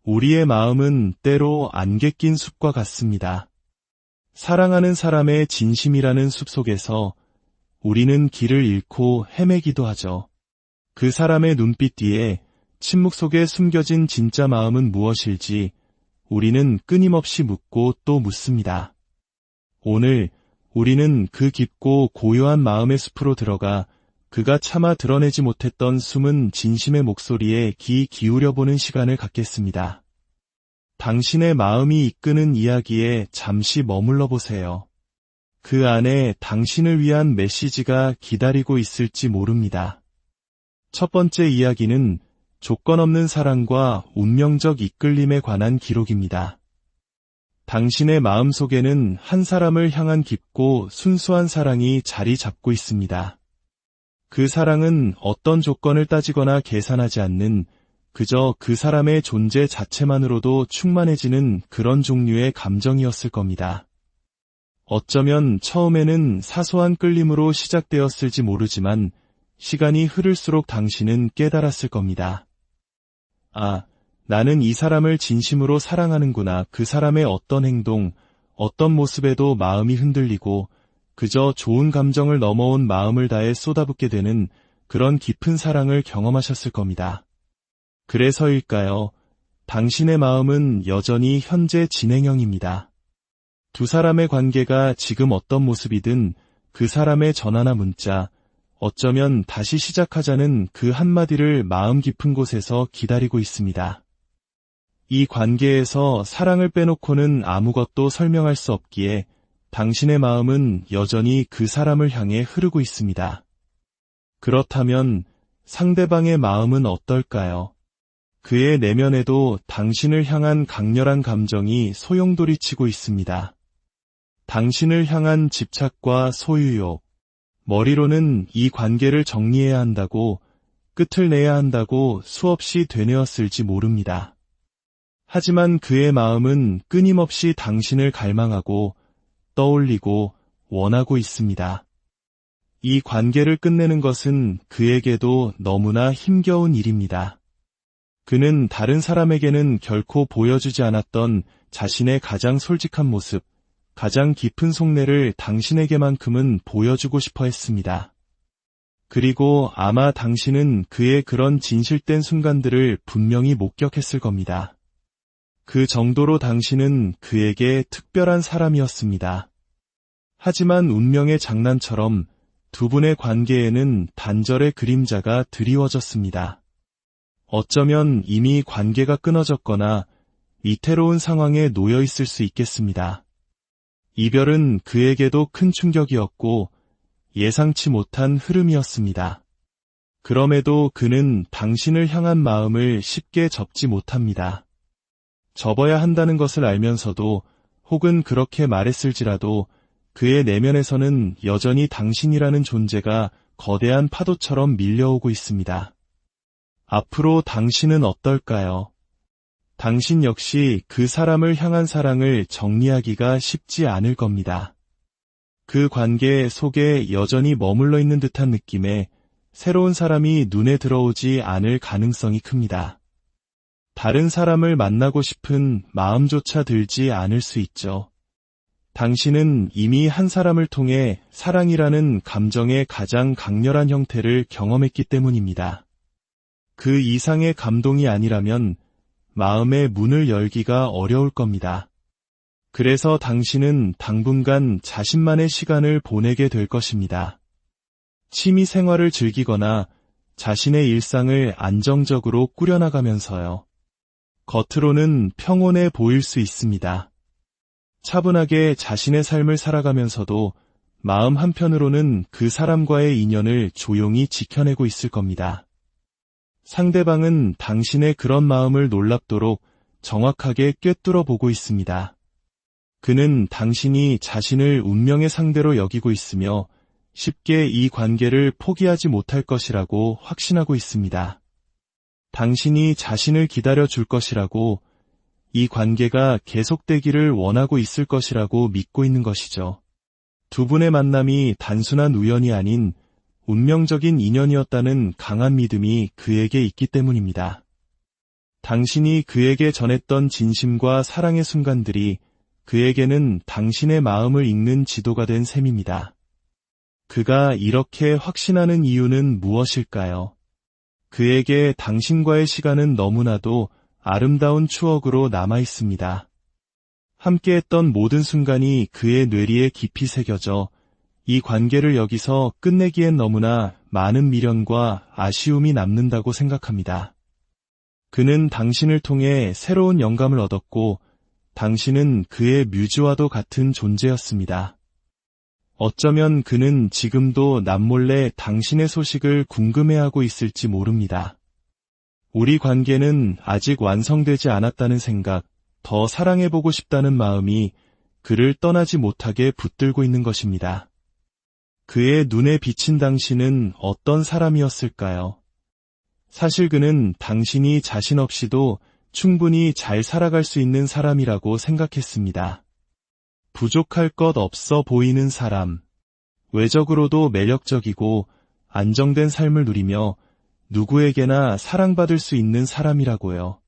우리의 마음은 때로 안개 낀 숲과 같습니다. 사랑하는 사람의 진심이라는 숲 속에서 우리는 길을 잃고 헤매기도 하죠. 그 사람의 눈빛 뒤에 침묵 속에 숨겨진 진짜 마음은 무엇일지 우리는 끊임없이 묻고 또 묻습니다. 오늘 우리는 그 깊고 고요한 마음의 숲으로 들어가 그가 차마 드러내지 못했던 숨은 진심의 목소리에 귀 기울여보는 시간을 갖겠습니다. 당신의 마음이 이끄는 이야기에 잠시 머물러 보세요. 그 안에 당신을 위한 메시지가 기다리고 있을지 모릅니다. 첫 번째 이야기는 조건 없는 사랑과 운명적 이끌림에 관한 기록입니다. 당신의 마음속에는 한 사람을 향한 깊고 순수한 사랑이 자리 잡고 있습니다. 그 사랑은 어떤 조건을 따지거나 계산하지 않는 그저 그 사람의 존재 자체만으로도 충만해지는 그런 종류의 감정이었을 겁니다. 어쩌면 처음에는 사소한 끌림으로 시작되었을지 모르지만 시간이 흐를수록 당신은 깨달았을 겁니다. 아, 나는 이 사람을 진심으로 사랑하는구나. 그 사람의 어떤 행동, 어떤 모습에도 마음이 흔들리고 그저 좋은 감정을 넘어온 마음을 다해 쏟아붓게 되는 그런 깊은 사랑을 경험하셨을 겁니다. 그래서일까요? 당신의 마음은 여전히 현재 진행형입니다. 두 사람의 관계가 지금 어떤 모습이든 그 사람의 전화나 문자, 어쩌면 다시 시작하자는 그 한마디를 마음 깊은 곳에서 기다리고 있습니다. 이 관계에서 사랑을 빼놓고는 아무것도 설명할 수 없기에 당신의 마음은 여전히 그 사람을 향해 흐르고 있습니다. 그렇다면 상대방의 마음은 어떨까요? 그의 내면에도 당신을 향한 강렬한 감정이 소용돌이치고 있습니다. 당신을 향한 집착과 소유욕, 머리로는 이 관계를 정리해야 한다고, 끝을 내야 한다고 수없이 되뇌었을지 모릅니다. 하지만 그의 마음은 끊임없이 당신을 갈망하고 떠올리고 원하고 있습니다. 이 관계를 끝내는 것은 그에게도 너무나 힘겨운 일입니다. 그는 다른 사람에게는 결코 보여주지 않았던 자신의 가장 솔직한 모습, 가장 깊은 속내를 당신에게만큼은 보여주고 싶어 했습니다. 그리고 아마 당신은 그의 그런 진실된 순간들을 분명히 목격했을 겁니다. 그 정도로 당신은 그에게 특별한 사람이었습니다. 하지만 운명의 장난처럼 두 분의 관계에는 단절의 그림자가 드리워졌습니다. 어쩌면 이미 관계가 끊어졌거나 위태로운 상황에 놓여 있을 수 있겠습니다. 이별은 그에게도 큰 충격이었고 예상치 못한 흐름이었습니다. 그럼에도 그는 당신을 향한 마음을 쉽게 접지 못합니다. 접어야 한다는 것을 알면서도 혹은 그렇게 말했을지라도 그의 내면에서는 여전히 당신이라는 존재가 거대한 파도처럼 밀려오고 있습니다. 앞으로 당신은 어떨까요? 당신 역시 그 사람을 향한 사랑을 정리하기가 쉽지 않을 겁니다. 그 관계 속에 여전히 머물러 있는 듯한 느낌에 새로운 사람이 눈에 들어오지 않을 가능성이 큽니다. 다른 사람을 만나고 싶은 마음조차 들지 않을 수 있죠. 당신은 이미 한 사람을 통해 사랑이라는 감정의 가장 강렬한 형태를 경험했기 때문입니다. 그 이상의 감동이 아니라면 마음의 문을 열기가 어려울 겁니다. 그래서 당신은 당분간 자신만의 시간을 보내게 될 것입니다. 취미 생활을 즐기거나 자신의 일상을 안정적으로 꾸려나가면서요. 겉으로는 평온해 보일 수 있습니다. 차분하게 자신의 삶을 살아가면서도 마음 한편으로는 그 사람과의 인연을 조용히 지켜내고 있을 겁니다. 상대방은 당신의 그런 마음을 놀랍도록 정확하게 꿰뚫어 보고 있습니다. 그는 당신이 자신을 운명의 상대로 여기고 있으며 쉽게 이 관계를 포기하지 못할 것이라고 확신하고 있습니다. 당신이 자신을 기다려 줄 것이라고, 이 관계가 계속되기를 원하고 있을 것이라고 믿고 있는 것이죠. 두 분의 만남이 단순한 우연이 아닌 운명적인 인연이었다는 강한 믿음이 그에게 있기 때문입니다. 당신이 그에게 전했던 진심과 사랑의 순간들이 그에게는 당신의 마음을 읽는 지도가 된 셈입니다. 그가 이렇게 확신하는 이유는 무엇일까요? 그에게 당신과의 시간은 너무나도 아름다운 추억으로 남아 있습니다. 함께했던 모든 순간이 그의 뇌리에 깊이 새겨져 이 관계를 여기서 끝내기엔 너무나 많은 미련과 아쉬움이 남는다고 생각합니다. 그는 당신을 통해 새로운 영감을 얻었고 당신은 그의 뮤즈와도 같은 존재였습니다. 어쩌면 그는 지금도 남몰래 당신의 소식을 궁금해하고 있을지 모릅니다. 우리 관계는 아직 완성되지 않았다는 생각, 더 사랑해보고 싶다는 마음이 그를 떠나지 못하게 붙들고 있는 것입니다. 그의 눈에 비친 당신은 어떤 사람이었을까요? 사실 그는 당신이 자신 없이도 충분히 잘 살아갈 수 있는 사람이라고 생각했습니다. 부족할 것 없어 보이는 사람, 외적으로도 매력적이고 안정된 삶을 누리며 누구에게나 사랑받을 수 있는 사람이라고요.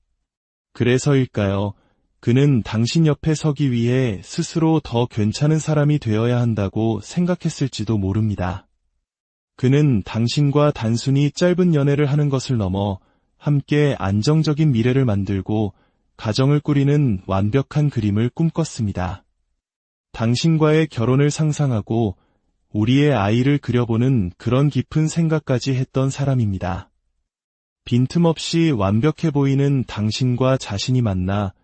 그래서일까요? 그는 당신 옆에 서기 위해 스스로 더 괜찮은 사람이 되어야 한다고 생각했을지도 모릅니다. 그는 당신과 단순히 짧은 연애를 하는 것을 넘어 함께 안정적인 미래를 만들고 가정을 꾸리는 완벽한 그림을 꿈꿨습니다. 당신과의 결혼을 상상하고 우리의 아이를 그려보는 그런 깊은 생각까지 했던 사람입니다. 빈틈없이 완벽해 보이는 당신과 자신이 만나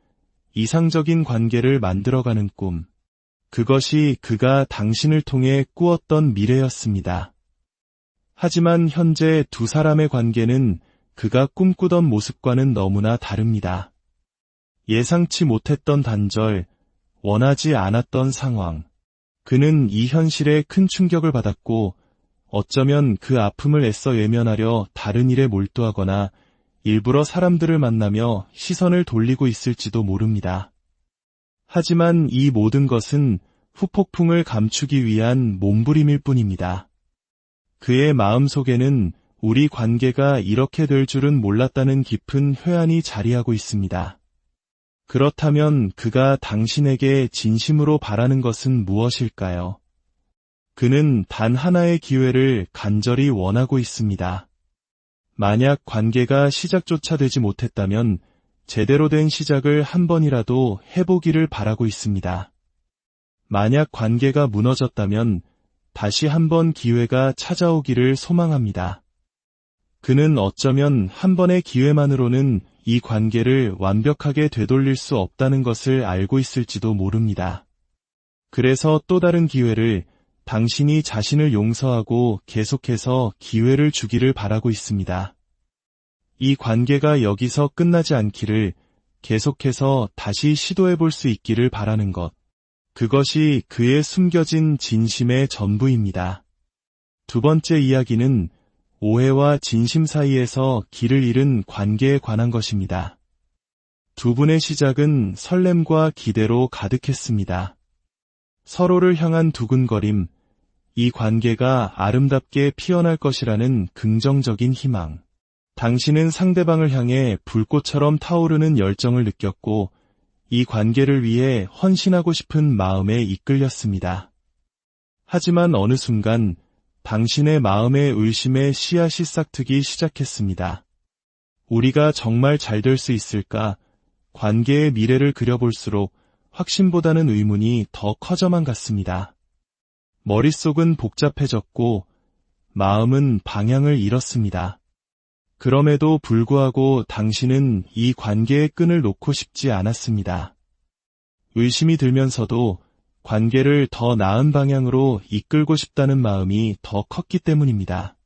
이상적인 관계를 만들어가는 꿈. 그것이 그가 당신을 통해 꾸었던 미래였습니다. 하지만 현재 두 사람의 관계는 그가 꿈꾸던 모습과는 너무나 다릅니다. 예상치 못했던 단절, 원하지 않았던 상황. 그는 이 현실에 큰 충격을 받았고 어쩌면 그 아픔을 애써 외면하려 다른 일에 몰두하거나 일부러 사람들을 만나며 시선을 돌리고 있을지도 모릅니다. 하지만 이 모든 것은 후폭풍을 감추기 위한 몸부림일 뿐입니다. 그의 마음속에는 우리 관계가 이렇게 될 줄은 몰랐다는 깊은 회한이 자리하고 있습니다. 그렇다면 그가 당신에게 진심으로 바라는 것은 무엇일까요? 그는 단 하나의 기회를 간절히 원하고 있습니다. 만약 관계가 시작조차 되지 못했다면 제대로 된 시작을 한 번이라도 해보기를 바라고 있습니다. 만약 관계가 무너졌다면 다시 한 번 기회가 찾아오기를 소망합니다. 그는 어쩌면 한 번의 기회만으로는 이 관계를 완벽하게 되돌릴 수 없다는 것을 알고 있을지도 모릅니다. 그래서 또 다른 기회를, 당신이 자신을 용서하고 계속해서 기회를 주기를 바라고 있습니다. 이 관계가 여기서 끝나지 않기를, 계속해서 다시 시도해볼 수 있기를 바라는 것. 그것이 그의 숨겨진 진심의 전부입니다. 두 번째 이야기는 오해와 진심 사이에서 길을 잃은 관계에 관한 것입니다. 두 분의 시작은 설렘과 기대로 가득했습니다. 서로를 향한 두근거림, 이 관계가 아름답게 피어날 것이라는 긍정적인 희망. 당신은 상대방을 향해 불꽃처럼 타오르는 열정을 느꼈고 이 관계를 위해 헌신하고 싶은 마음에 이끌렸습니다. 하지만 어느 순간 당신의 마음에 의심의 씨앗이 싹트기 시작했습니다. 우리가 정말 잘 될 수 있을까? 관계의 미래를 그려볼수록 확신보다는 의문이 더 커져만 갔습니다. 머릿속은 복잡해졌고 마음은 방향을 잃었습니다. 그럼에도 불구하고 당신은 이 관계의 끈을 놓고 싶지 않았습니다. 의심이 들면서도 관계를 더 나은 방향으로 이끌고 싶다는 마음이 더 컸기 때문입니다.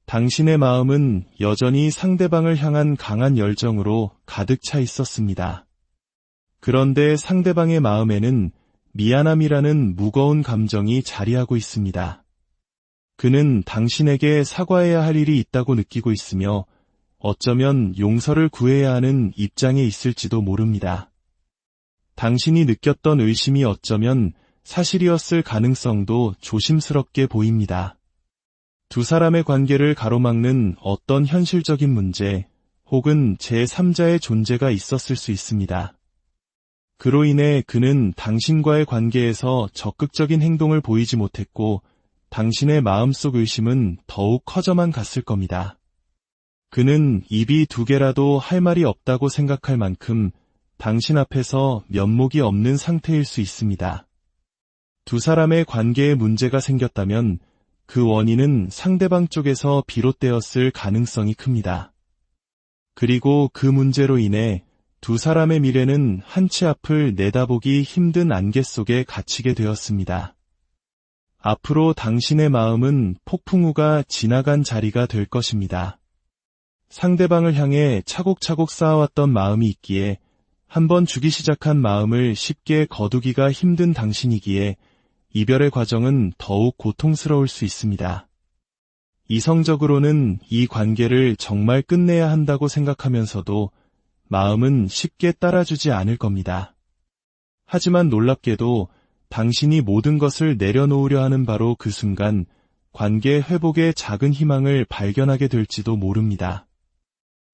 당신의 마음은 여전히 상대방을 향한 강한 열정으로 가득 차 있었습니다. 그런데 상대방의 마음에는 미안함이라는 무거운 감정이 자리하고 있습니다. 그는 당신에게 사과해야 할 일이 있다고 느끼고 있으며 어쩌면 용서를 구해야 하는 입장에 있을지도 모릅니다. 당신이 느꼈던 의심이 어쩌면 사실이었을 가능성도 조심스럽게 보입니다. 두 사람의 관계를 가로막는 어떤 현실적인 문제, 혹은 제3자의 존재가 있었을 수 있습니다. 그로 인해 그는 당신과의 관계에서 적극적인 행동을 보이지 못했고 당신의 마음속 의심은 더욱 커져만 갔을 겁니다. 그는 입이 두 개라도 할 말이 없다고 생각할 만큼 당신 앞에서 면목이 없는 상태일 수 있습니다. 두 사람의 관계에 문제가 생겼다면 그 원인은 상대방 쪽에서 비롯되었을 가능성이 큽니다. 그리고 그 문제로 인해 두 사람의 미래는 한 치 앞을 내다보기 힘든 안개 속에 갇히게 되었습니다. 앞으로 당신의 마음은 폭풍우가 지나간 자리가 될 것입니다. 상대방을 향해 차곡차곡 쌓아왔던 마음이 있기에 한번 주기 시작한 마음을 쉽게 거두기가 힘든 당신이기에 이별의 과정은 더욱 고통스러울 수 있습니다. 이성적으로는 이 관계를 정말 끝내야 한다고 생각하면서도 마음은 쉽게 따라주지 않을 겁니다. 하지만 놀랍게도 당신이 모든 것을 내려놓으려 하는 바로 그 순간 관계 회복의 작은 희망을 발견하게 될지도 모릅니다.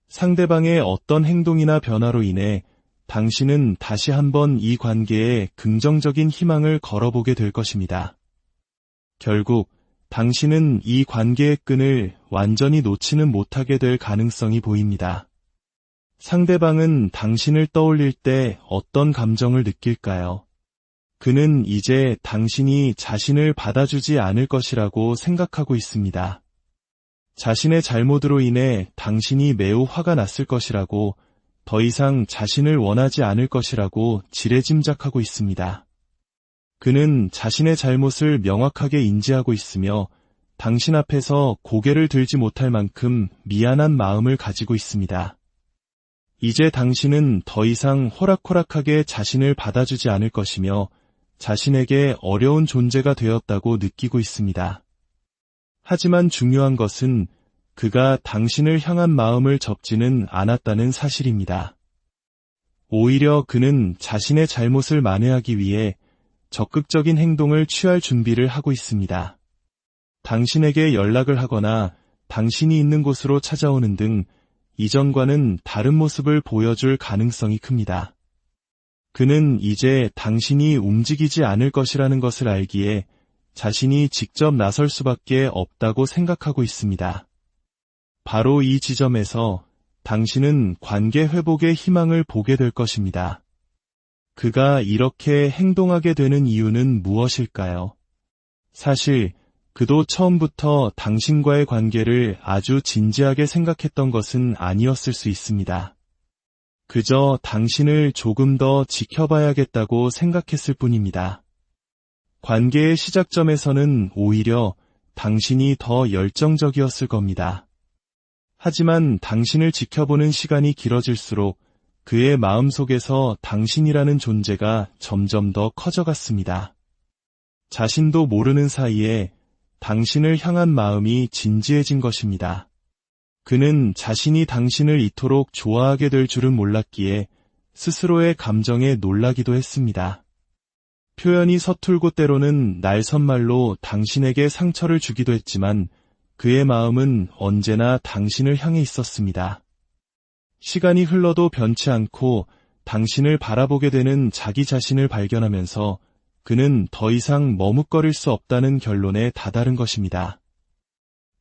상대방의 어떤 행동이나 변화로 인해 당신은 다시 한번 이 관계에 긍정적인 희망을 걸어보게 될 것입니다. 결국 당신은 이 관계의 끈을 완전히 놓지는 못하게 될 가능성이 보입니다. 상대방은 당신을 떠올릴 때 어떤 감정을 느낄까요? 그는 이제 당신이 자신을 받아주지 않을 것이라고 생각하고 있습니다. 자신의 잘못으로 인해 당신이 매우 화가 났을 것이라고, 더 이상 자신을 원하지 않을 것이라고 지레짐작하고 있습니다. 그는 자신의 잘못을 명확하게 인지하고 있으며 당신 앞에서 고개를 들지 못할 만큼 미안한 마음을 가지고 있습니다. 이제 당신은 더 이상 호락호락하게 자신을 받아주지 않을 것이며 자신에게 어려운 존재가 되었다고 느끼고 있습니다. 하지만 중요한 것은 그가 당신을 향한 마음을 접지는 않았다는 사실입니다. 오히려 그는 자신의 잘못을 만회하기 위해 적극적인 행동을 취할 준비를 하고 있습니다. 당신에게 연락을 하거나 당신이 있는 곳으로 찾아오는 등 이전과는 다른 모습을 보여줄 가능성이 큽니다. 그는 이제 당신이 움직이지 않을 것이라는 것을 알기에 자신이 직접 나설 수밖에 없다고 생각하고 있습니다. 바로 이 지점에서 당신은 관계 회복의 희망을 보게 될 것입니다. 그가 이렇게 행동하게 되는 이유는 무엇일까요? 사실 그도 처음부터 당신과의 관계를 아주 진지하게 생각했던 것은 아니었을 수 있습니다. 그저 당신을 조금 더 지켜봐야겠다고 생각했을 뿐입니다. 관계의 시작점에서는 오히려 당신이 더 열정적이었을 겁니다. 하지만 당신을 지켜보는 시간이 길어질수록 그의 마음속에서 당신이라는 존재가 점점 더 커져갔습니다. 자신도 모르는 사이에 당신을 향한 마음이 진지해진 것입니다. 그는 자신이 당신을 이토록 좋아하게 될 줄은 몰랐기에 스스로의 감정에 놀라기도 했습니다. 표현이 서툴고 때로는 날선말로 당신에게 상처를 주기도 했지만 그의 마음은 언제나 당신을 향해 있었습니다. 시간이 흘러도 변치 않고 당신을 바라보게 되는 자기 자신을 발견하면서 그는 더 이상 머뭇거릴 수 없다는 결론에 다다른 것입니다.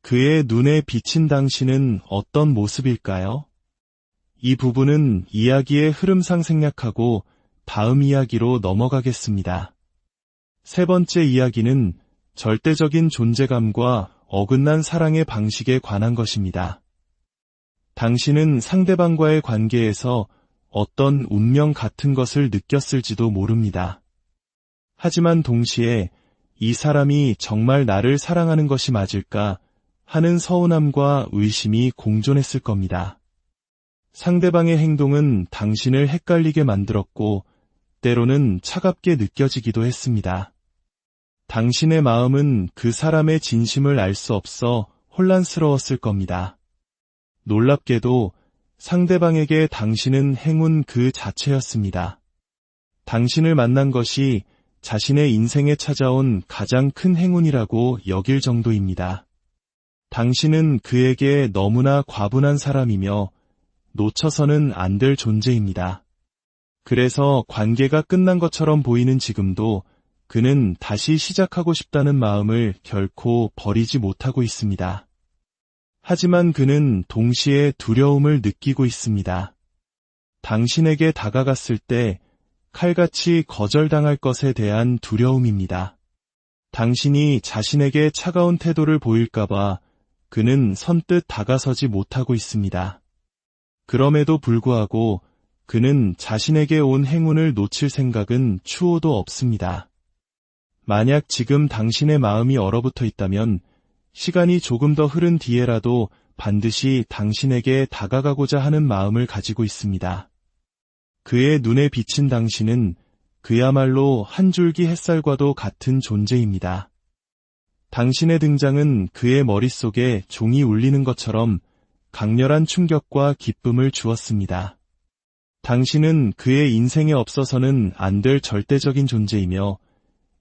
그의 눈에 비친 당신은 어떤 모습일까요? 이 부분은 이야기의 흐름상 생략하고 다음 이야기로 넘어가겠습니다. 세 번째 이야기는 절대적인 존재감과 어긋난 사랑의 방식에 관한 것입니다. 당신은 상대방과의 관계에서 어떤 운명 같은 것을 느꼈을지도 모릅니다. 하지만 동시에 이 사람이 정말 나를 사랑하는 것이 맞을까 하는 서운함과 의심이 공존했을 겁니다. 상대방의 행동은 당신을 헷갈리게 만들었고 때로는 차갑게 느껴지기도 했습니다. 당신의 마음은 그 사람의 진심을 알 수 없어 혼란스러웠을 겁니다. 놀랍게도 상대방에게 당신은 행운 그 자체였습니다. 당신을 만난 것이 자신의 인생에 찾아온 가장 큰 행운이라고 여길 정도입니다. 당신은 그에게 너무나 과분한 사람이며 놓쳐서는 안 될 존재입니다. 그래서 관계가 끝난 것처럼 보이는 지금도 그는 다시 시작하고 싶다는 마음을 결코 버리지 못하고 있습니다. 하지만 그는 동시에 두려움을 느끼고 있습니다. 당신에게 다가갔을 때 칼같이 거절당할 것에 대한 두려움입니다. 당신이 자신에게 차가운 태도를 보일까봐 그는 선뜻 다가서지 못하고 있습니다. 그럼에도 불구하고 그는 자신에게 온 행운을 놓칠 생각은 추호도 없습니다. 만약 지금 당신의 마음이 얼어붙어 있다면 시간이 조금 더 흐른 뒤에라도 반드시 당신에게 다가가고자 하는 마음을 가지고 있습니다. 그의 눈에 비친 당신은 그야말로 한 줄기 햇살과도 같은 존재입니다. 당신의 등장은 그의 머릿속에 종이 울리는 것처럼 강렬한 충격과 기쁨을 주었습니다. 당신은 그의 인생에 없어서는 안 될 절대적인 존재이며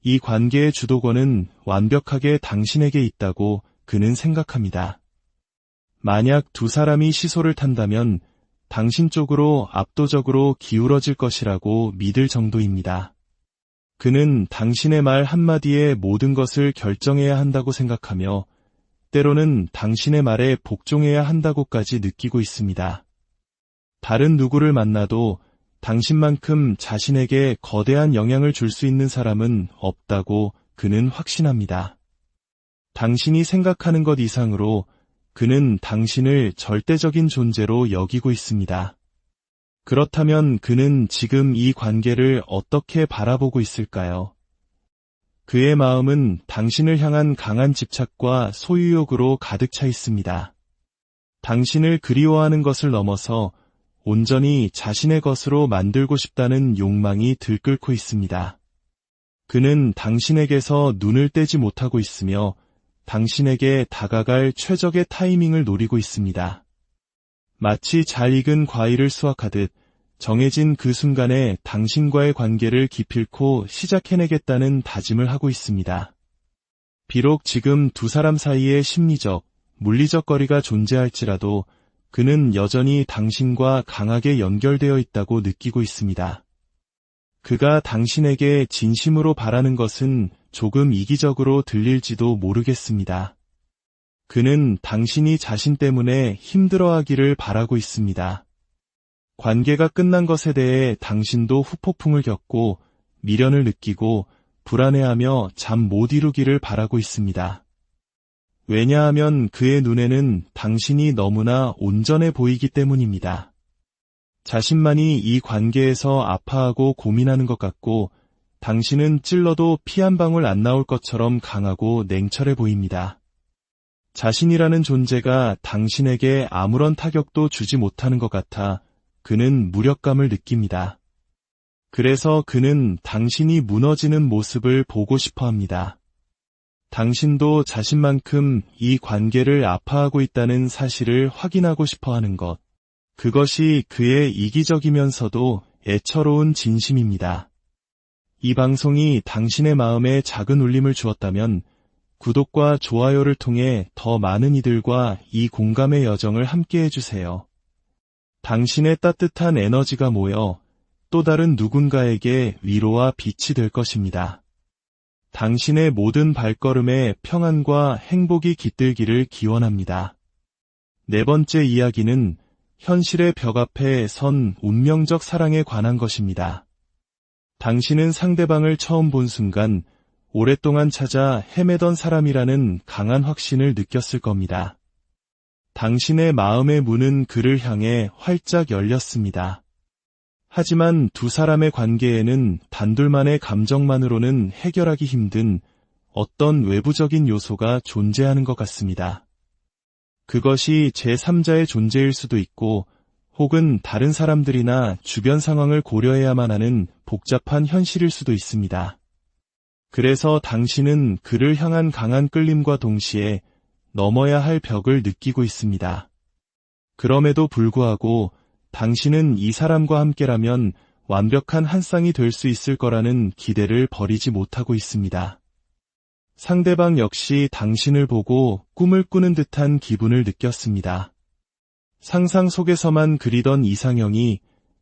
이 관계의 주도권은 완벽하게 당신에게 있다고 그는 생각합니다. 만약 두 사람이 시소를 탄다면 당신 쪽으로 압도적으로 기울어질 것이라고 믿을 정도입니다. 그는 당신의 말 한마디에 모든 것을 결정해야 한다고 생각하며 때로는 당신의 말에 복종해야 한다고까지 느끼고 있습니다. 다른 누구를 만나도 당신만큼 자신에게 거대한 영향을 줄 수 있는 사람은 없다고 그는 확신합니다. 당신이 생각하는 것 이상으로 그는 당신을 절대적인 존재로 여기고 있습니다. 그렇다면 그는 지금 이 관계를 어떻게 바라보고 있을까요? 그의 마음은 당신을 향한 강한 집착과 소유욕으로 가득 차 있습니다. 당신을 그리워하는 것을 넘어서 온전히 자신의 것으로 만들고 싶다는 욕망이 들끓고 있습니다. 그는 당신에게서 눈을 떼지 못하고 있으며 당신에게 다가갈 최적의 타이밍을 노리고 있습니다. 마치 잘 익은 과일을 수확하듯 정해진 그 순간에 당신과의 관계를 기필코 시작해내겠다는 다짐을 하고 있습니다. 비록 지금 두 사람 사이에 심리적, 물리적 거리가 존재할지라도 그는 여전히 당신과 강하게 연결되어 있다고 느끼고 있습니다. 그가 당신에게 진심으로 바라는 것은 조금 이기적으로 들릴지도 모르겠습니다. 그는 당신이 자신 때문에 힘들어하기를 바라고 있습니다. 관계가 끝난 것에 대해 당신도 후폭풍을 겪고 미련을 느끼고 불안해하며 잠 못 이루기를 바라고 있습니다. 왜냐하면 그의 눈에는 당신이 너무나 온전해 보이기 때문입니다. 자신만이 이 관계에서 아파하고 고민하는 것 같고 당신은 찔러도 피 한 방울 안 나올 것처럼 강하고 냉철해 보입니다. 자신이라는 존재가 당신에게 아무런 타격도 주지 못하는 것 같아 그는 무력감을 느낍니다. 그래서 그는 당신이 무너지는 모습을 보고 싶어 합니다. 당신도 자신만큼 이 관계를 아파하고 있다는 사실을 확인하고 싶어 하는 것. 그것이 그의 이기적이면서도 애처로운 진심입니다. 이 방송이 당신의 마음에 작은 울림을 주었다면 구독과 좋아요를 통해 더 많은 이들과 이 공감의 여정을 함께 해주세요. 당신의 따뜻한 에너지가 모여 또 다른 누군가에게 위로와 빛이 될 것입니다. 당신의 모든 발걸음에 평안과 행복이 깃들기를 기원합니다. 네 번째 이야기는 현실의 벽 앞에 선 운명적 사랑에 관한 것입니다. 당신은 상대방을 처음 본 순간 오랫동안 찾아 헤매던 사람이라는 강한 확신을 느꼈을 겁니다. 당신의 마음의 문은 그를 향해 활짝 열렸습니다. 하지만 두 사람의 관계에는 단둘만의 감정만으로는 해결하기 힘든 어떤 외부적인 요소가 존재하는 것 같습니다. 그것이 제3자의 존재일 수도 있고 혹은 다른 사람들이나 주변 상황을 고려해야만 하는 복잡한 현실일 수도 있습니다. 그래서 당신은 그를 향한 강한 끌림과 동시에 넘어야 할 벽을 느끼고 있습니다. 그럼에도 불구하고 당신은 이 사람과 함께라면 완벽한 한 쌍이 될 수 있을 거라는 기대를 버리지 못하고 있습니다. 상대방 역시 당신을 보고 꿈을 꾸는 듯한 기분을 느꼈습니다. 상상 속에서만 그리던 이상형이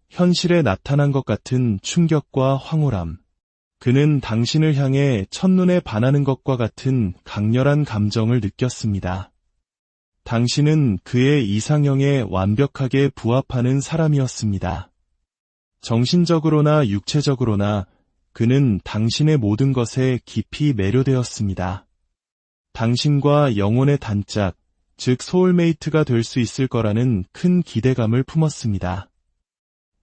현실에 나타난 것 같은 충격과 황홀함. 그는 당신을 향해 첫눈에 반하는 것과 같은 강렬한 감정을 느꼈습니다. 당신은 그의 이상형에 완벽하게 부합하는 사람이었습니다. 정신적으로나 육체적으로나 그는 당신의 모든 것에 깊이 매료되었습니다. 당신과 영혼의 단짝, 즉 소울메이트가 될 수 있을 거라는 큰 기대감을 품었습니다.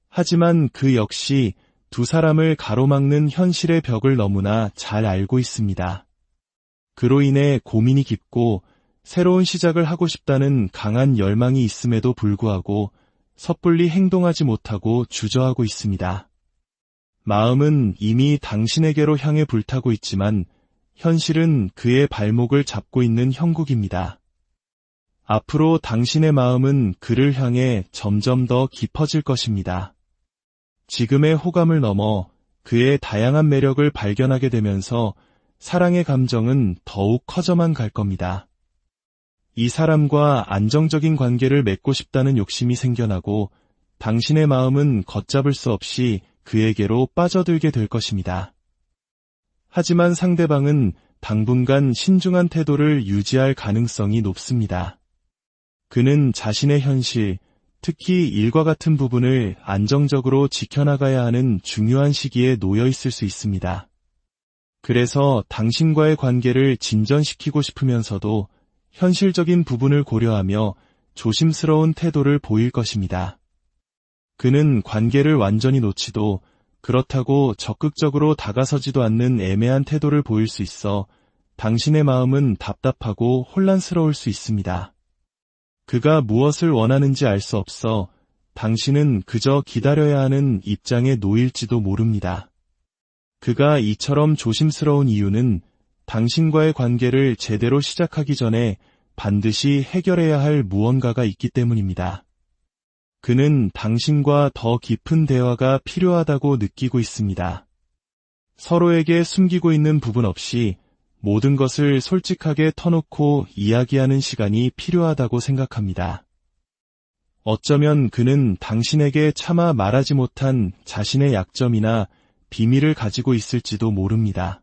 하지만 그 역시 두 사람을 가로막는 현실의 벽을 너무나 잘 알고 있습니다. 그로 인해 고민이 깊고 새로운 시작을 하고 싶다는 강한 열망이 있음에도 불구하고 섣불리 행동하지 못하고 주저하고 있습니다. 마음은 이미 당신에게로 향해 불타고 있지만 현실은 그의 발목을 잡고 있는 형국입니다. 앞으로 당신의 마음은 그를 향해 점점 더 깊어질 것입니다. 지금의 호감을 넘어 그의 다양한 매력을 발견하게 되면서 사랑의 감정은 더욱 커져만 갈 겁니다. 이 사람과 안정적인 관계를 맺고 싶다는 욕심이 생겨나고 당신의 마음은 걷잡을 수 없이 그에게로 빠져들게 될 것입니다. 하지만 상대방은 당분간 신중한 태도를 유지할 가능성이 높습니다. 그는 자신의 현실, 특히 일과 같은 부분을 안정적으로 지켜나가야 하는 중요한 시기에 놓여 있을 수 있습니다. 그래서 당신과의 관계를 진전시키고 싶으면서도 현실적인 부분을 고려하며 조심스러운 태도를 보일 것입니다. 그는 관계를 완전히 놓지도 그렇다고 적극적으로 다가서지도 않는 애매한 태도를 보일 수 있어 당신의 마음은 답답하고 혼란스러울 수 있습니다. 그가 무엇을 원하는지 알 수 없어 당신은 그저 기다려야 하는 입장에 놓일지도 모릅니다. 그가 이처럼 조심스러운 이유는 당신과의 관계를 제대로 시작하기 전에 반드시 해결해야 할 무언가가 있기 때문입니다. 그는 당신과 더 깊은 대화가 필요하다고 느끼고 있습니다. 서로에게 숨기고 있는 부분 없이 모든 것을 솔직하게 터놓고 이야기하는 시간이 필요하다고 생각합니다. 어쩌면 그는 당신에게 차마 말하지 못한 자신의 약점이나 비밀을 가지고 있을지도 모릅니다.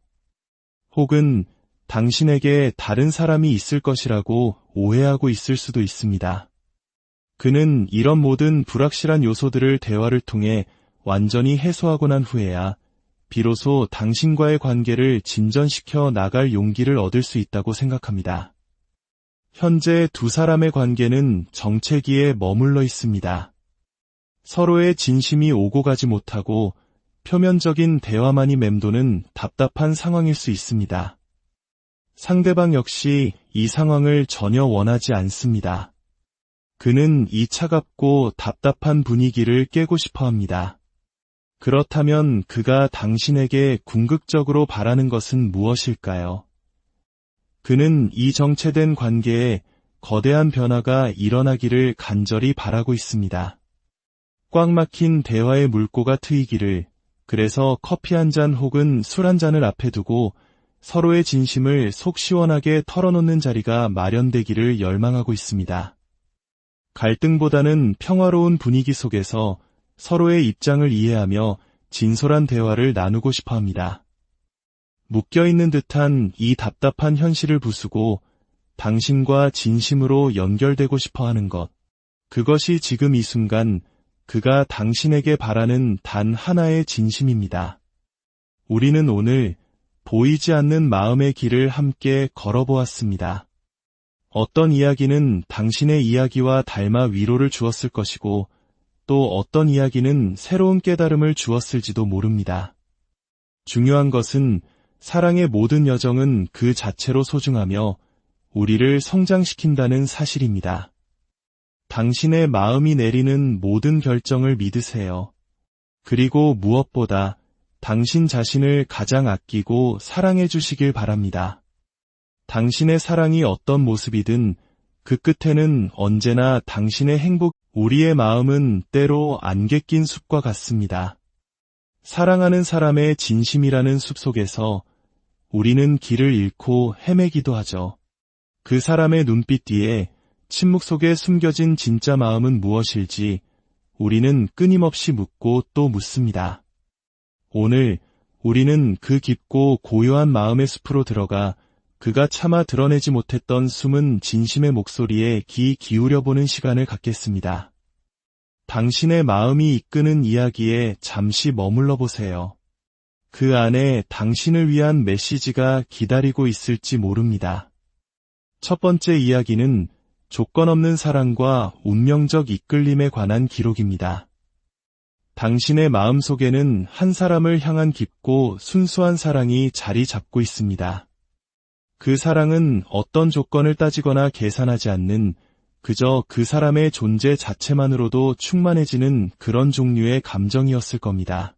혹은 당신에게 다른 사람이 있을 것이라고 오해하고 있을 수도 있습니다. 그는 이런 모든 불확실한 요소들을 대화를 통해 완전히 해소하고 난 후에야 비로소 당신과의 관계를 진전시켜 나갈 용기를 얻을 수 있다고 생각합니다. 현재 두 사람의 관계는 정체기에 머물러 있습니다. 서로의 진심이 오고 가지 못하고 표면적인 대화만이 맴도는 답답한 상황일 수 있습니다. 상대방 역시 이 상황을 전혀 원하지 않습니다. 그는 이 차갑고 답답한 분위기를 깨고 싶어 합니다. 그렇다면 그가 당신에게 궁극적으로 바라는 것은 무엇일까요? 그는 이 정체된 관계에 거대한 변화가 일어나기를 간절히 바라고 있습니다. 꽉 막힌 대화의 물꼬가 트이기를, 그래서 커피 한 잔 혹은 술 한 잔을 앞에 두고 서로의 진심을 속 시원하게 털어놓는 자리가 마련되기를 열망하고 있습니다. 갈등보다는 평화로운 분위기 속에서 서로의 입장을 이해하며 진솔한 대화를 나누고 싶어 합니다. 묶여있는 듯한 이 답답한 현실을 부수고 당신과 진심으로 연결되고 싶어 하는 것. 그것이 지금 이 순간 그가 당신에게 바라는 단 하나의 진심입니다. 우리는 오늘 보이지 않는 마음의 길을 함께 걸어보았습니다. 어떤 이야기는 당신의 이야기와 닮아 위로를 주었을 것이고 또 어떤 이야기는 새로운 깨달음을 주었을지도 모릅니다. 중요한 것은 사랑의 모든 여정은 그 자체로 소중하며 우리를 성장시킨다는 사실입니다. 당신의 마음이 내리는 모든 결정을 믿으세요. 그리고 무엇보다 당신 자신을 가장 아끼고 사랑해 주시길 바랍니다. 당신의 사랑이 어떤 모습이든 그 끝에는 언제나 당신의 행복. 우리의 마음은 때로 안개 낀 숲과 같습니다. 사랑하는 사람의 진심이라는 숲 속에서 우리는 길을 잃고 헤매기도 하죠. 그 사람의 눈빛 뒤에 침묵 속에 숨겨진 진짜 마음은 무엇일지 우리는 끊임없이 묻고 또 묻습니다. 오늘 우리는 그 깊고 고요한 마음의 숲으로 들어가 그가 차마 드러내지 못했던 숨은 진심의 목소리에 귀 기울여보는 시간을 갖겠습니다. 당신의 마음이 이끄는 이야기에 잠시 머물러 보세요. 그 안에 당신을 위한 메시지가 기다리고 있을지 모릅니다. 첫 번째 이야기는 조건 없는 사랑과 운명적 이끌림에 관한 기록입니다. 당신의 마음속에는 한 사람을 향한 깊고 순수한 사랑이 자리 잡고 있습니다. 그 사랑은 어떤 조건을 따지거나 계산하지 않는 그저 그 사람의 존재 자체만으로도 충만해지는 그런 종류의 감정이었을 겁니다.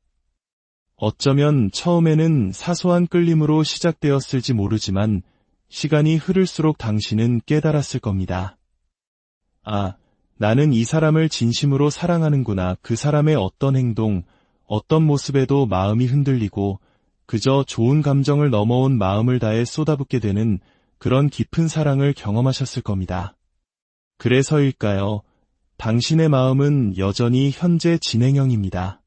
어쩌면 처음에는 사소한 끌림으로 시작되었을지 모르지만 시간이 흐를수록 당신은 깨달았을 겁니다. 아, 나는 이 사람을 진심으로 사랑하는구나. 그 사람의 어떤 행동, 어떤 모습에도 마음이 흔들리고 그저 좋은 감정을 넘어온 마음을 다해 쏟아붓게 되는 그런 깊은 사랑을 경험하셨을 겁니다. 그래서일까요? 당신의 마음은 여전히 현재 진행형입니다.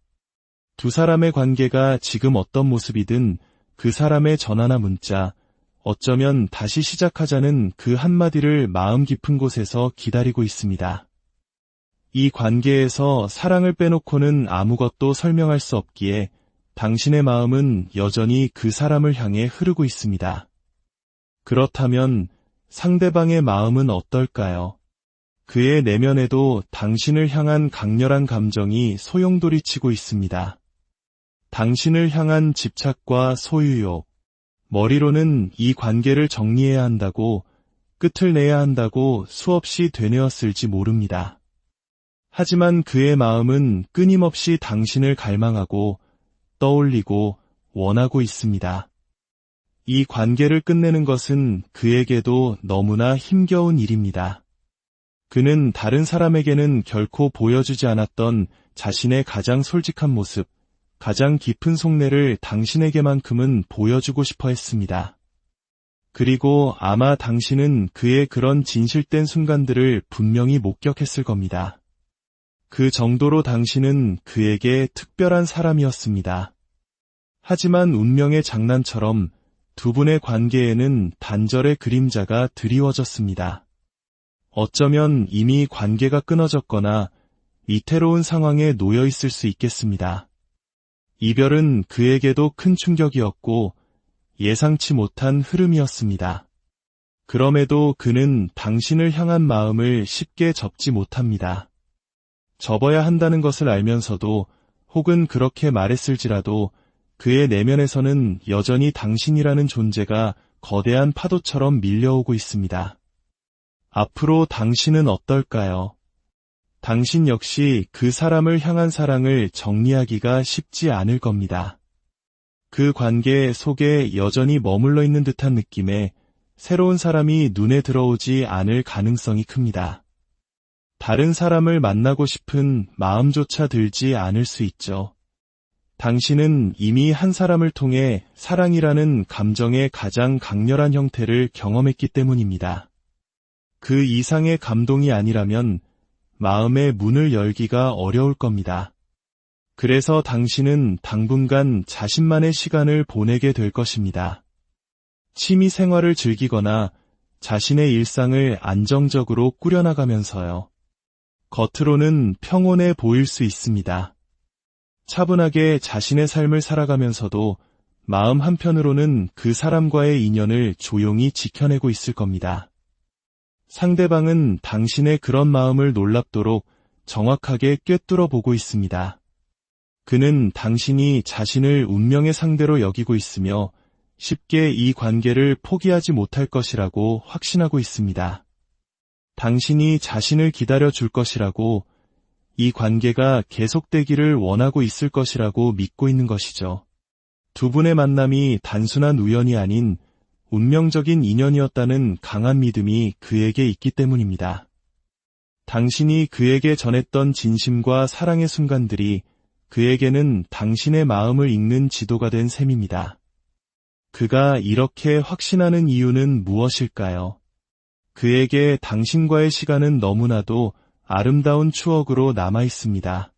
두 사람의 관계가 지금 어떤 모습이든 그 사람의 전화나 문자, 어쩌면 다시 시작하자는 그 한마디를 마음 깊은 곳에서 기다리고 있습니다. 이 관계에서 사랑을 빼놓고는 아무것도 설명할 수 없기에 당신의 마음은 여전히 그 사람을 향해 흐르고 있습니다. 그렇다면 상대방의 마음은 어떨까요? 그의 내면에도 당신을 향한 강렬한 감정이 소용돌이치고 있습니다. 당신을 향한 집착과 소유욕, 머리로는 이 관계를 정리해야 한다고, 끝을 내야 한다고 수없이 되뇌었을지 모릅니다. 하지만 그의 마음은 끊임없이 당신을 갈망하고 떠올리고 원하고 있습니다. 이 관계를 끝내는 것은 그에게도 너무나 힘겨운 일입니다. 그는 다른 사람에게는 결코 보여주지 않았던 자신의 가장 솔직한 모습, 가장 깊은 속내를 당신에게만큼은 보여주고 싶어 했습니다. 그리고 아마 당신은 그의 그런 진실된 순간들을 분명히 목격했을 겁니다. 그 정도로 당신은 그에게 특별한 사람이었습니다. 하지만 운명의 장난처럼 두 분의 관계에는 단절의 그림자가 드리워졌습니다. 어쩌면 이미 관계가 끊어졌거나 위태로운 상황에 놓여 있을 수 있겠습니다. 이별은 그에게도 큰 충격이었고 예상치 못한 흐름이었습니다. 그럼에도 그는 당신을 향한 마음을 쉽게 접지 못합니다. 접어야 한다는 것을 알면서도 혹은 그렇게 말했을지라도 그의 내면에서는 여전히 당신이라는 존재가 거대한 파도처럼 밀려오고 있습니다. 앞으로 당신은 어떨까요? 당신 역시 그 사람을 향한 사랑을 정리하기가 쉽지 않을 겁니다. 그 관계 속에 여전히 머물러 있는 듯한 느낌에 새로운 사람이 눈에 들어오지 않을 가능성이 큽니다. 다른 사람을 만나고 싶은 마음조차 들지 않을 수 있죠. 당신은 이미 한 사람을 통해 사랑이라는 감정의 가장 강렬한 형태를 경험했기 때문입니다. 그 이상의 감동이 아니라면 마음의 문을 열기가 어려울 겁니다. 그래서 당신은 당분간 자신만의 시간을 보내게 될 것입니다. 취미 생활을 즐기거나 자신의 일상을 안정적으로 꾸려나가면서요. 겉으로는 평온해 보일 수 있습니다. 차분하게 자신의 삶을 살아가면서도 마음 한편으로는 그 사람과의 인연을 조용히 지켜내고 있을 겁니다. 상대방은 당신의 그런 마음을 놀랍도록 정확하게 꿰뚫어 보고 있습니다. 그는 당신이 자신을 운명의 상대로 여기고 있으며 쉽게 이 관계를 포기하지 못할 것이라고 확신하고 있습니다. 당신이 자신을 기다려 줄 것이라고, 이 관계가 계속되기를 원하고 있을 것이라고 믿고 있는 것이죠. 두 분의 만남이 단순한 우연이 아닌 운명적인 인연이었다는 강한 믿음이 그에게 있기 때문입니다. 당신이 그에게 전했던 진심과 사랑의 순간들이 그에게는 당신의 마음을 읽는 지도가 된 셈입니다. 그가 이렇게 확신하는 이유는 무엇일까요? 그에게 당신과의 시간은 너무나도 아름다운 추억으로 남아 있습니다.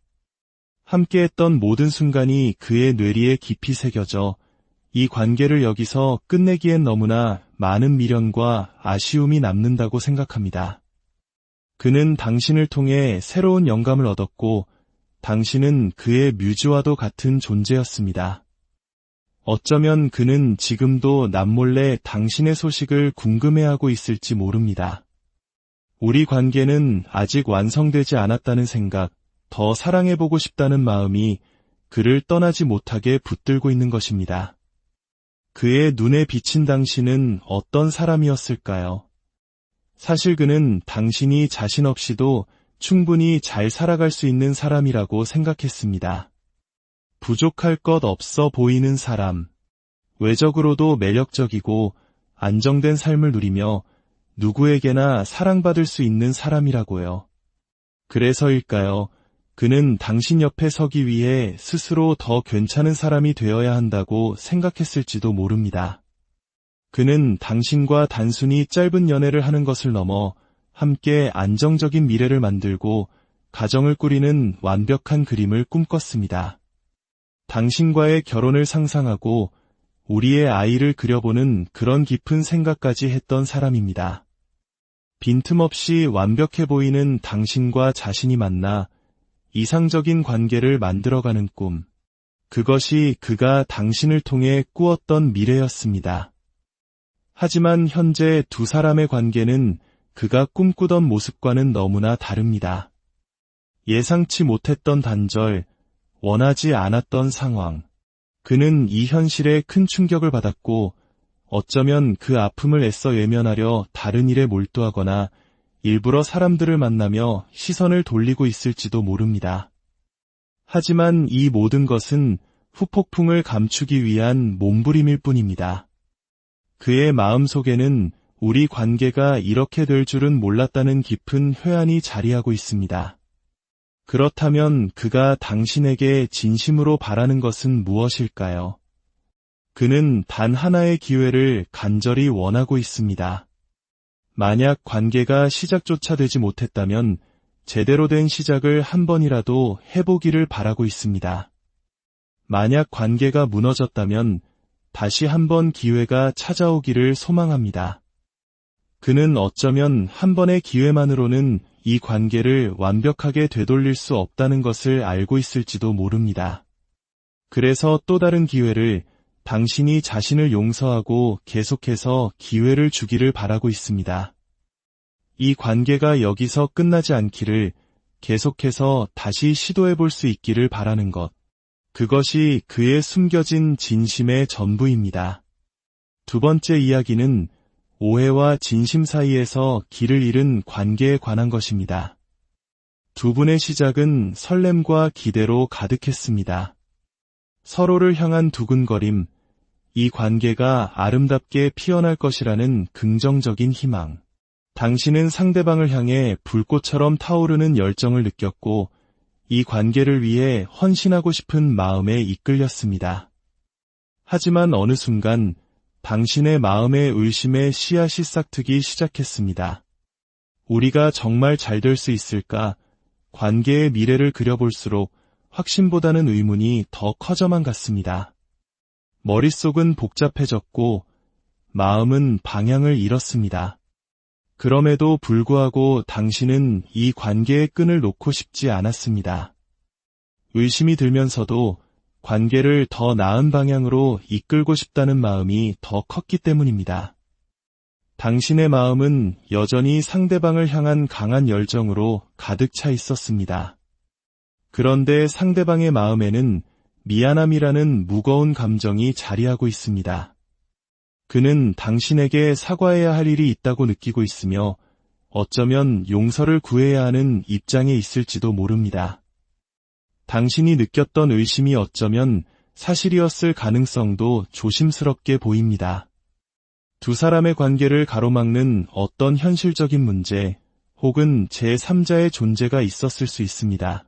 함께했던 모든 순간이 그의 뇌리에 깊이 새겨져 이 관계를 여기서 끝내기엔 너무나 많은 미련과 아쉬움이 남는다고 생각합니다. 그는 당신을 통해 새로운 영감을 얻었고 당신은 그의 뮤즈와도 같은 존재였습니다. 어쩌면 그는 지금도 남몰래 당신의 소식을 궁금해하고 있을지 모릅니다. 우리 관계는 아직 완성되지 않았다는 생각, 더 사랑해보고 싶다는 마음이 그를 떠나지 못하게 붙들고 있는 것입니다. 그의 눈에 비친 당신은 어떤 사람이었을까요? 사실 그는 당신이 자신 없이도 충분히 잘 살아갈 수 있는 사람이라고 생각했습니다. 부족할 것 없어 보이는 사람, 외적으로도 매력적이고 안정된 삶을 누리며 누구에게나 사랑받을 수 있는 사람이라고요. 그래서일까요? 그는 당신 옆에 서기 위해 스스로 더 괜찮은 사람이 되어야 한다고 생각했을지도 모릅니다. 그는 당신과 단순히 짧은 연애를 하는 것을 넘어 함께 안정적인 미래를 만들고 가정을 꾸리는 완벽한 그림을 꿈꿨습니다. 당신과의 결혼을 상상하고 우리의 아이를 그려보는 그런 깊은 생각까지 했던 사람입니다. 빈틈없이 완벽해 보이는 당신과 자신이 만나 이상적인 관계를 만들어가는 꿈. 그것이 그가 당신을 통해 꾸었던 미래였습니다. 하지만 현재 두 사람의 관계는 그가 꿈꾸던 모습과는 너무나 다릅니다. 예상치 못했던 단절, 원하지 않았던 상황. 그는 이 현실에 큰 충격을 받았고 어쩌면 그 아픔을 애써 외면하려 다른 일에 몰두하거나 일부러 사람들을 만나며 시선을 돌리고 있을지도 모릅니다. 하지만 이 모든 것은 후폭풍을 감추기 위한 몸부림일 뿐입니다. 그의 마음속에는 우리 관계가 이렇게 될 줄은 몰랐다는 깊은 회한이 자리하고 있습니다. 그렇다면 그가 당신에게 진심으로 바라는 것은 무엇일까요? 그는 단 하나의 기회를 간절히 원하고 있습니다. 만약 관계가 시작조차 되지 못했다면 제대로 된 시작을 한 번이라도 해보기를 바라고 있습니다. 만약 관계가 무너졌다면 다시 한 번 기회가 찾아오기를 소망합니다. 그는 어쩌면 한 번의 기회만으로는 이 관계를 완벽하게 되돌릴 수 없다는 것을 알고 있을지도 모릅니다. 그래서 또 다른 기회를, 당신이 자신을 용서하고 계속해서 기회를 주기를 바라고 있습니다. 이 관계가 여기서 끝나지 않기를, 계속해서 다시 시도해볼 수 있기를 바라는 것. 그것이 그의 숨겨진 진심의 전부입니다. 두 번째 이야기는 오해와 진심 사이에서 길을 잃은 관계에 관한 것입니다. 두 분의 시작은 설렘과 기대로 가득했습니다. 서로를 향한 두근거림, 이 관계가 아름답게 피어날 것이라는 긍정적인 희망. 당신은 상대방을 향해 불꽃처럼 타오르는 열정을 느꼈고 이 관계를 위해 헌신하고 싶은 마음에 이끌렸습니다. 하지만 어느 순간 당신의 마음에 의심의 씨앗이 싹트기 시작했습니다. 우리가 정말 잘 될 수 있을까? 관계의 미래를 그려볼수록 확신보다는 의문이 더 커져만 갔습니다. 머릿속은 복잡해졌고 마음은 방향을 잃었습니다. 그럼에도 불구하고 당신은 이 관계의 끈을 놓고 싶지 않았습니다. 의심이 들면서도 관계를 더 나은 방향으로 이끌고 싶다는 마음이 더 컸기 때문입니다. 당신의 마음은 여전히 상대방을 향한 강한 열정으로 가득 차 있었습니다. 그런데 상대방의 마음에는 미안함이라는 무거운 감정이 자리하고 있습니다. 그는 당신에게 사과해야 할 일이 있다고 느끼고 있으며 어쩌면 용서를 구해야 하는 입장에 있을지도 모릅니다. 당신이 느꼈던 의심이 어쩌면 사실이었을 가능성도 조심스럽게 보입니다. 두 사람의 관계를 가로막는 어떤 현실적인 문제 혹은 제3자의 존재가 있었을 수 있습니다.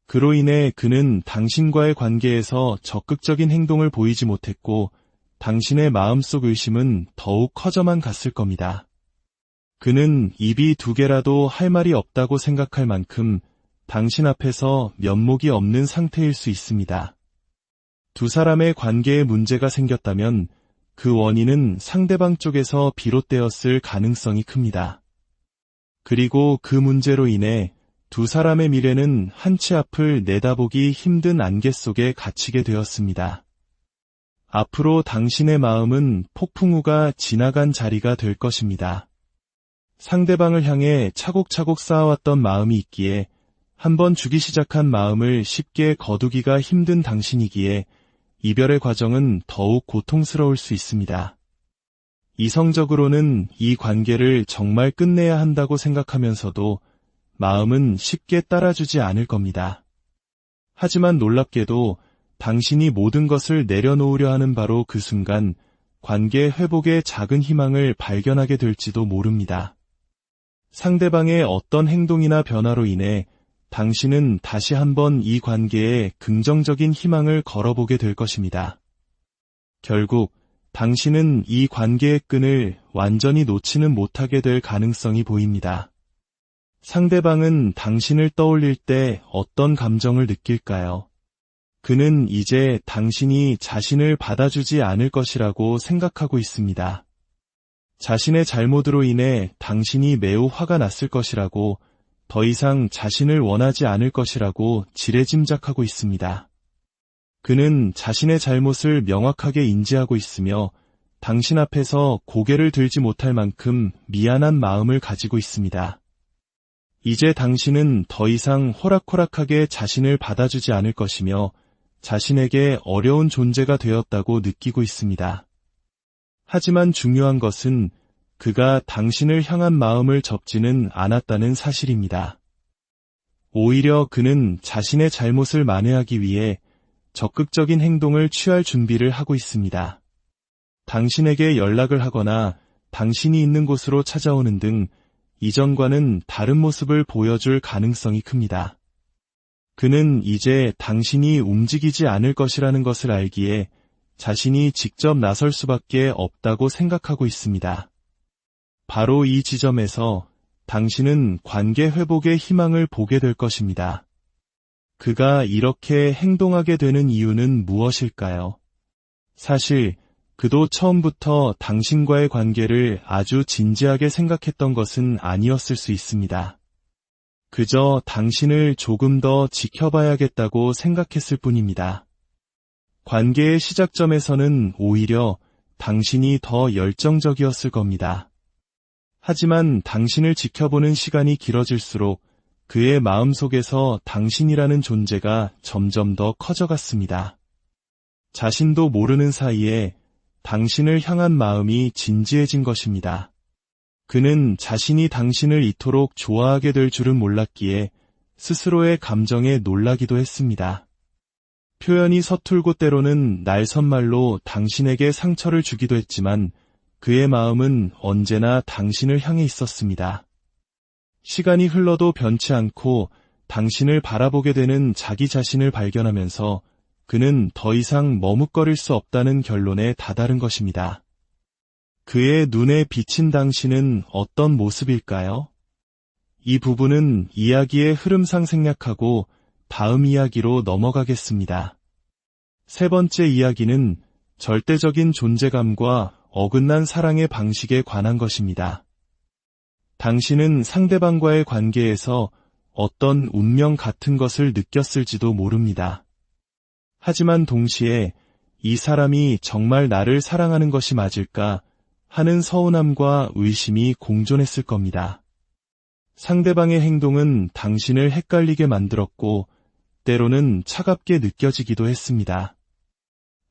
그로 인해 그는 당신과의 관계에서 적극적인 행동을 보이지 못했고 당신의 마음속 의심은 더욱 커져만 갔을 겁니다. 그는 입이 두 개라도 할 말이 없다고 생각할 만큼 당신 앞에서 면목이 없는 상태일 수 있습니다. 두 사람의 관계에 문제가 생겼다면 그 원인은 상대방 쪽에서 비롯되었을 가능성이 큽니다. 그리고 그 문제로 인해 두 사람의 미래는 한 치 앞을 내다보기 힘든 안개 속에 갇히게 되었습니다. 앞으로 당신의 마음은 폭풍우가 지나간 자리가 될 것입니다. 상대방을 향해 차곡차곡 쌓아왔던 마음이 있기에 한번 주기 시작한 마음을 쉽게 거두기가 힘든 당신이기에 이별의 과정은 더욱 고통스러울 수 있습니다. 이성적으로는 이 관계를 정말 끝내야 한다고 생각하면서도 마음은 쉽게 따라주지 않을 겁니다. 하지만 놀랍게도 당신이 모든 것을 내려놓으려 하는 바로 그 순간 관계 회복의 작은 희망을 발견하게 될지도 모릅니다. 상대방의 어떤 행동이나 변화로 인해 당신은 다시 한번 이 관계에 긍정적인 희망을 걸어보게 될 것입니다. 결국 당신은 이 관계의 끈을 완전히 놓지는 못하게 될 가능성이 보입니다. 상대방은 당신을 떠올릴 때 어떤 감정을 느낄까요? 그는 이제 당신이 자신을 받아주지 않을 것이라고 생각하고 있습니다. 자신의 잘못으로 인해 당신이 매우 화가 났을 것이라고, 더 이상 자신을 원하지 않을 것이라고 지레짐작하고 있습니다. 그는 자신의 잘못을 명확하게 인지하고 있으며 당신 앞에서 고개를 들지 못할 만큼 미안한 마음을 가지고 있습니다. 이제 당신은 더 이상 호락호락하게 자신을 받아주지 않을 것이며 자신에게 어려운 존재가 되었다고 느끼고 있습니다. 하지만 중요한 것은 그가 당신을 향한 마음을 접지는 않았다는 사실입니다. 오히려 그는 자신의 잘못을 만회하기 위해 적극적인 행동을 취할 준비를 하고 있습니다. 당신에게 연락을 하거나 당신이 있는 곳으로 찾아오는 등 이전과는 다른 모습을 보여줄 가능성이 큽니다. 그는 이제 당신이 움직이지 않을 것이라는 것을 알기에 자신이 직접 나설 수밖에 없다고 생각하고 있습니다. 바로 이 지점에서 당신은 관계 회복의 희망을 보게 될 것입니다. 그가 이렇게 행동하게 되는 이유는 무엇일까요? 사실 그도 처음부터 당신과의 관계를 아주 진지하게 생각했던 것은 아니었을 수 있습니다. 그저 당신을 조금 더 지켜봐야겠다고 생각했을 뿐입니다. 관계의 시작점에서는 오히려 당신이 더 열정적이었을 겁니다. 하지만 당신을 지켜보는 시간이 길어질수록 그의 마음속에서 당신이라는 존재가 점점 더 커져갔습니다. 자신도 모르는 사이에 당신을 향한 마음이 진지해진 것입니다. 그는 자신이 당신을 이토록 좋아하게 될 줄은 몰랐기에 스스로의 감정에 놀라기도 했습니다. 표현이 서툴고 때로는 날선말로 당신에게 상처를 주기도 했지만 그의 마음은 언제나 당신을 향해 있었습니다. 시간이 흘러도 변치 않고 당신을 바라보게 되는 자기 자신을 발견하면서 그는 더 이상 머뭇거릴 수 없다는 결론에 다다른 것입니다. 그의 눈에 비친 당신은 어떤 모습일까요? 이 부분은 이야기의 흐름상 생략하고 다음 이야기로 넘어가겠습니다. 세 번째 이야기는 절대적인 존재감과 어긋난 사랑의 방식에 관한 것입니다. 당신은 상대방과의 관계에서 어떤 운명 같은 것을 느꼈을지도 모릅니다. 하지만 동시에 이 사람이 정말 나를 사랑하는 것이 맞을까 하는 서운함과 의심이 공존했을 겁니다. 상대방의 행동은 당신을 헷갈리게 만들었고 때로는 차갑게 느껴지기도 했습니다.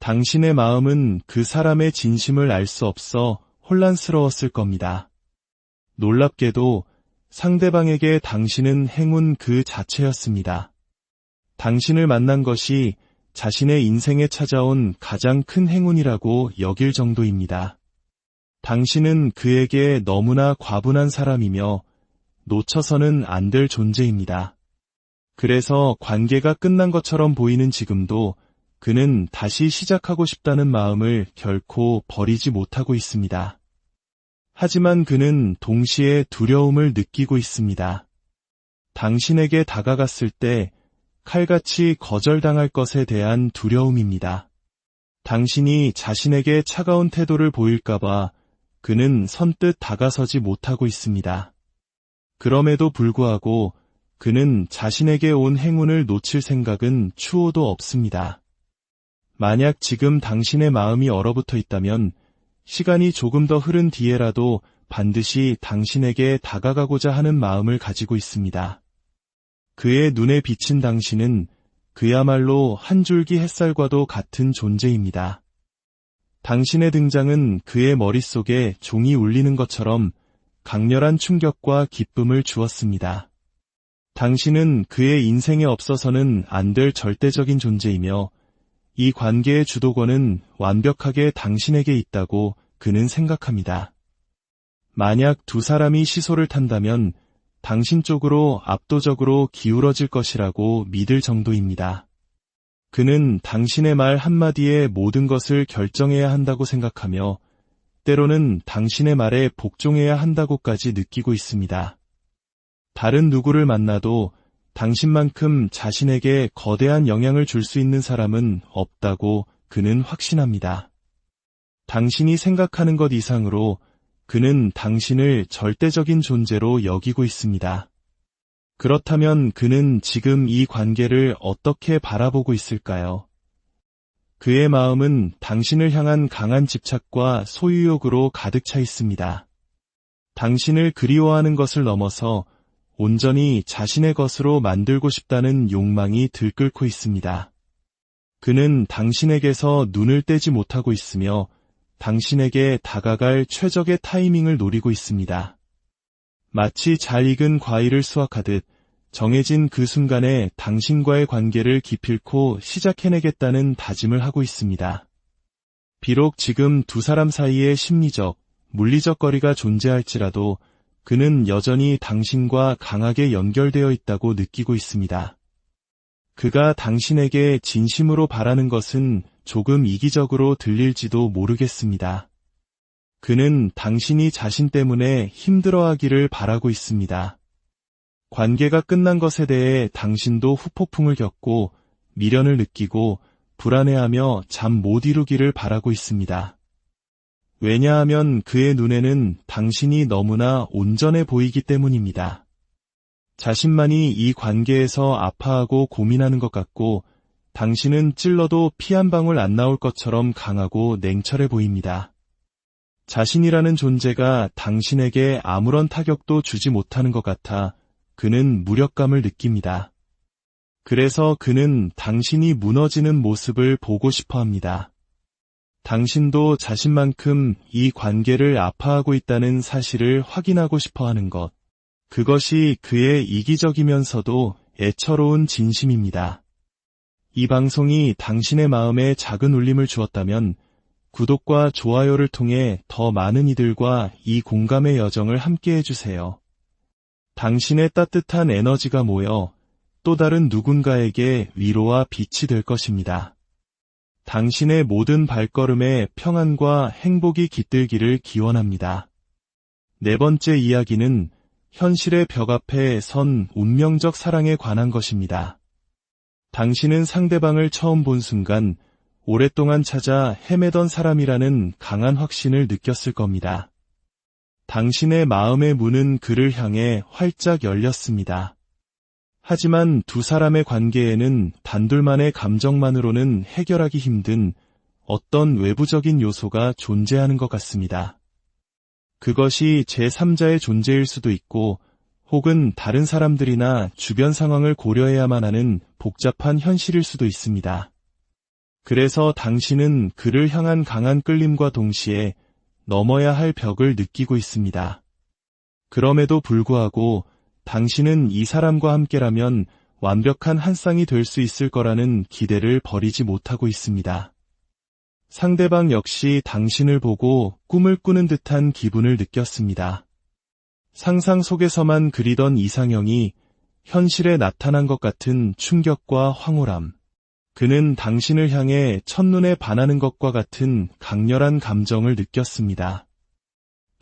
당신의 마음은 그 사람의 진심을 알 수 없어 혼란스러웠을 겁니다. 놀랍게도 상대방에게 당신은 행운 그 자체였습니다. 당신을 만난 것이 자신의 인생에 찾아온 가장 큰 행운이라고 여길 정도입니다. 당신은 그에게 너무나 과분한 사람이며 놓쳐서는 안 될 존재입니다. 그래서 관계가 끝난 것처럼 보이는 지금도 그는 다시 시작하고 싶다는 마음을 결코 버리지 못하고 있습니다. 하지만 그는 동시에 두려움을 느끼고 있습니다. 당신에게 다가갔을 때 칼같이 거절당할 것에 대한 두려움입니다. 당신이 자신에게 차가운 태도를 보일까봐 그는 선뜻 다가서지 못하고 있습니다. 그럼에도 불구하고 그는 자신에게 온 행운을 놓칠 생각은 추호도 없습니다. 만약 지금 당신의 마음이 얼어붙어 있다면 시간이 조금 더 흐른 뒤에라도 반드시 당신에게 다가가고자 하는 마음을 가지고 있습니다. 그의 눈에 비친 당신은 그야말로 한 줄기 햇살과도 같은 존재입니다. 당신의 등장은 그의 머릿속에 종이 울리는 것처럼 강렬한 충격과 기쁨을 주었습니다. 당신은 그의 인생에 없어서는 안 될 절대적인 존재이며 이 관계의 주도권은 완벽하게 당신에게 있다고 그는 생각합니다. 만약 두 사람이 시소를 탄다면 당신 쪽으로 압도적으로 기울어질 것이라고 믿을 정도입니다. 그는 당신의 말 한마디에 모든 것을 결정해야 한다고 생각하며 때로는 당신의 말에 복종해야 한다고까지 느끼고 있습니다. 다른 누구를 만나도 당신만큼 자신에게 거대한 영향을 줄 수 있는 사람은 없다고 그는 확신합니다. 당신이 생각하는 것 이상으로 그는 당신을 절대적인 존재로 여기고 있습니다. 그렇다면 그는 지금 이 관계를 어떻게 바라보고 있을까요? 그의 마음은 당신을 향한 강한 집착과 소유욕으로 가득 차 있습니다. 당신을 그리워하는 것을 넘어서 온전히 자신의 것으로 만들고 싶다는 욕망이 들끓고 있습니다. 그는 당신에게서 눈을 떼지 못하고 있으며 당신에게 다가갈 최적의 타이밍을 노리고 있습니다. 마치 잘 익은 과일을 수확하듯 정해진 그 순간에 당신과의 관계를 기필코 시작해내겠다는 다짐을 하고 있습니다. 비록 지금 두 사람 사이에 심리적, 물리적 거리가 존재할지라도 그는 여전히 당신과 강하게 연결되어 있다고 느끼고 있습니다. 그가 당신에게 진심으로 바라는 것은 조금 이기적으로 들릴지도 모르겠습니다. 그는 당신이 자신 때문에 힘들어하기를 바라고 있습니다. 관계가 끝난 것에 대해 당신도 후폭풍을 겪고 미련을 느끼고 불안해하며 잠 못 이루기를 바라고 있습니다. 왜냐하면 그의 눈에는 당신이 너무나 온전해 보이기 때문입니다. 자신만이 이 관계에서 아파하고 고민하는 것 같고 당신은 찔러도 피 한 방울 안 나올 것처럼 강하고 냉철해 보입니다. 자신이라는 존재가 당신에게 아무런 타격도 주지 못하는 것 같아 그는 무력감을 느낍니다. 그래서 그는 당신이 무너지는 모습을 보고 싶어 합니다. 당신도 자신만큼 이 관계를 아파하고 있다는 사실을 확인하고 싶어 하는 것. 그것이 그의 이기적이면서도 애처로운 진심입니다. 이 방송이 당신의 마음에 작은 울림을 주었다면 구독과 좋아요를 통해 더 많은 이들과 이 공감의 여정을 함께 해주세요. 당신의 따뜻한 에너지가 모여 또 다른 누군가에게 위로와 빛이 될 것입니다. 당신의 모든 발걸음에 평안과 행복이 깃들기를 기원합니다. 네 번째 이야기는 현실의 벽 앞에 선 운명적 사랑에 관한 것입니다. 당신은 상대방을 처음 본 순간 오랫동안 찾아 헤매던 사람이라는 강한 확신을 느꼈을 겁니다. 당신의 마음의 문은 그를 향해 활짝 열렸습니다. 하지만 두 사람의 관계에는 단둘만의 감정만으로는 해결하기 힘든 어떤 외부적인 요소가 존재하는 것 같습니다. 그것이 제3자의 존재일 수도 있고 혹은 다른 사람들이나 주변 상황을 고려해야만 하는 복잡한 현실일 수도 있습니다. 그래서 당신은 그를 향한 강한 끌림과 동시에 넘어야 할 벽을 느끼고 있습니다. 그럼에도 불구하고 당신은 이 사람과 함께라면 완벽한 한 쌍이 될 수 있을 거라는 기대를 버리지 못하고 있습니다. 상대방 역시 당신을 보고 꿈을 꾸는 듯한 기분을 느꼈습니다. 상상 속에서만 그리던 이상형이 현실에 나타난 것 같은 충격과 황홀함. 그는 당신을 향해 첫눈에 반하는 것과 같은 강렬한 감정을 느꼈습니다.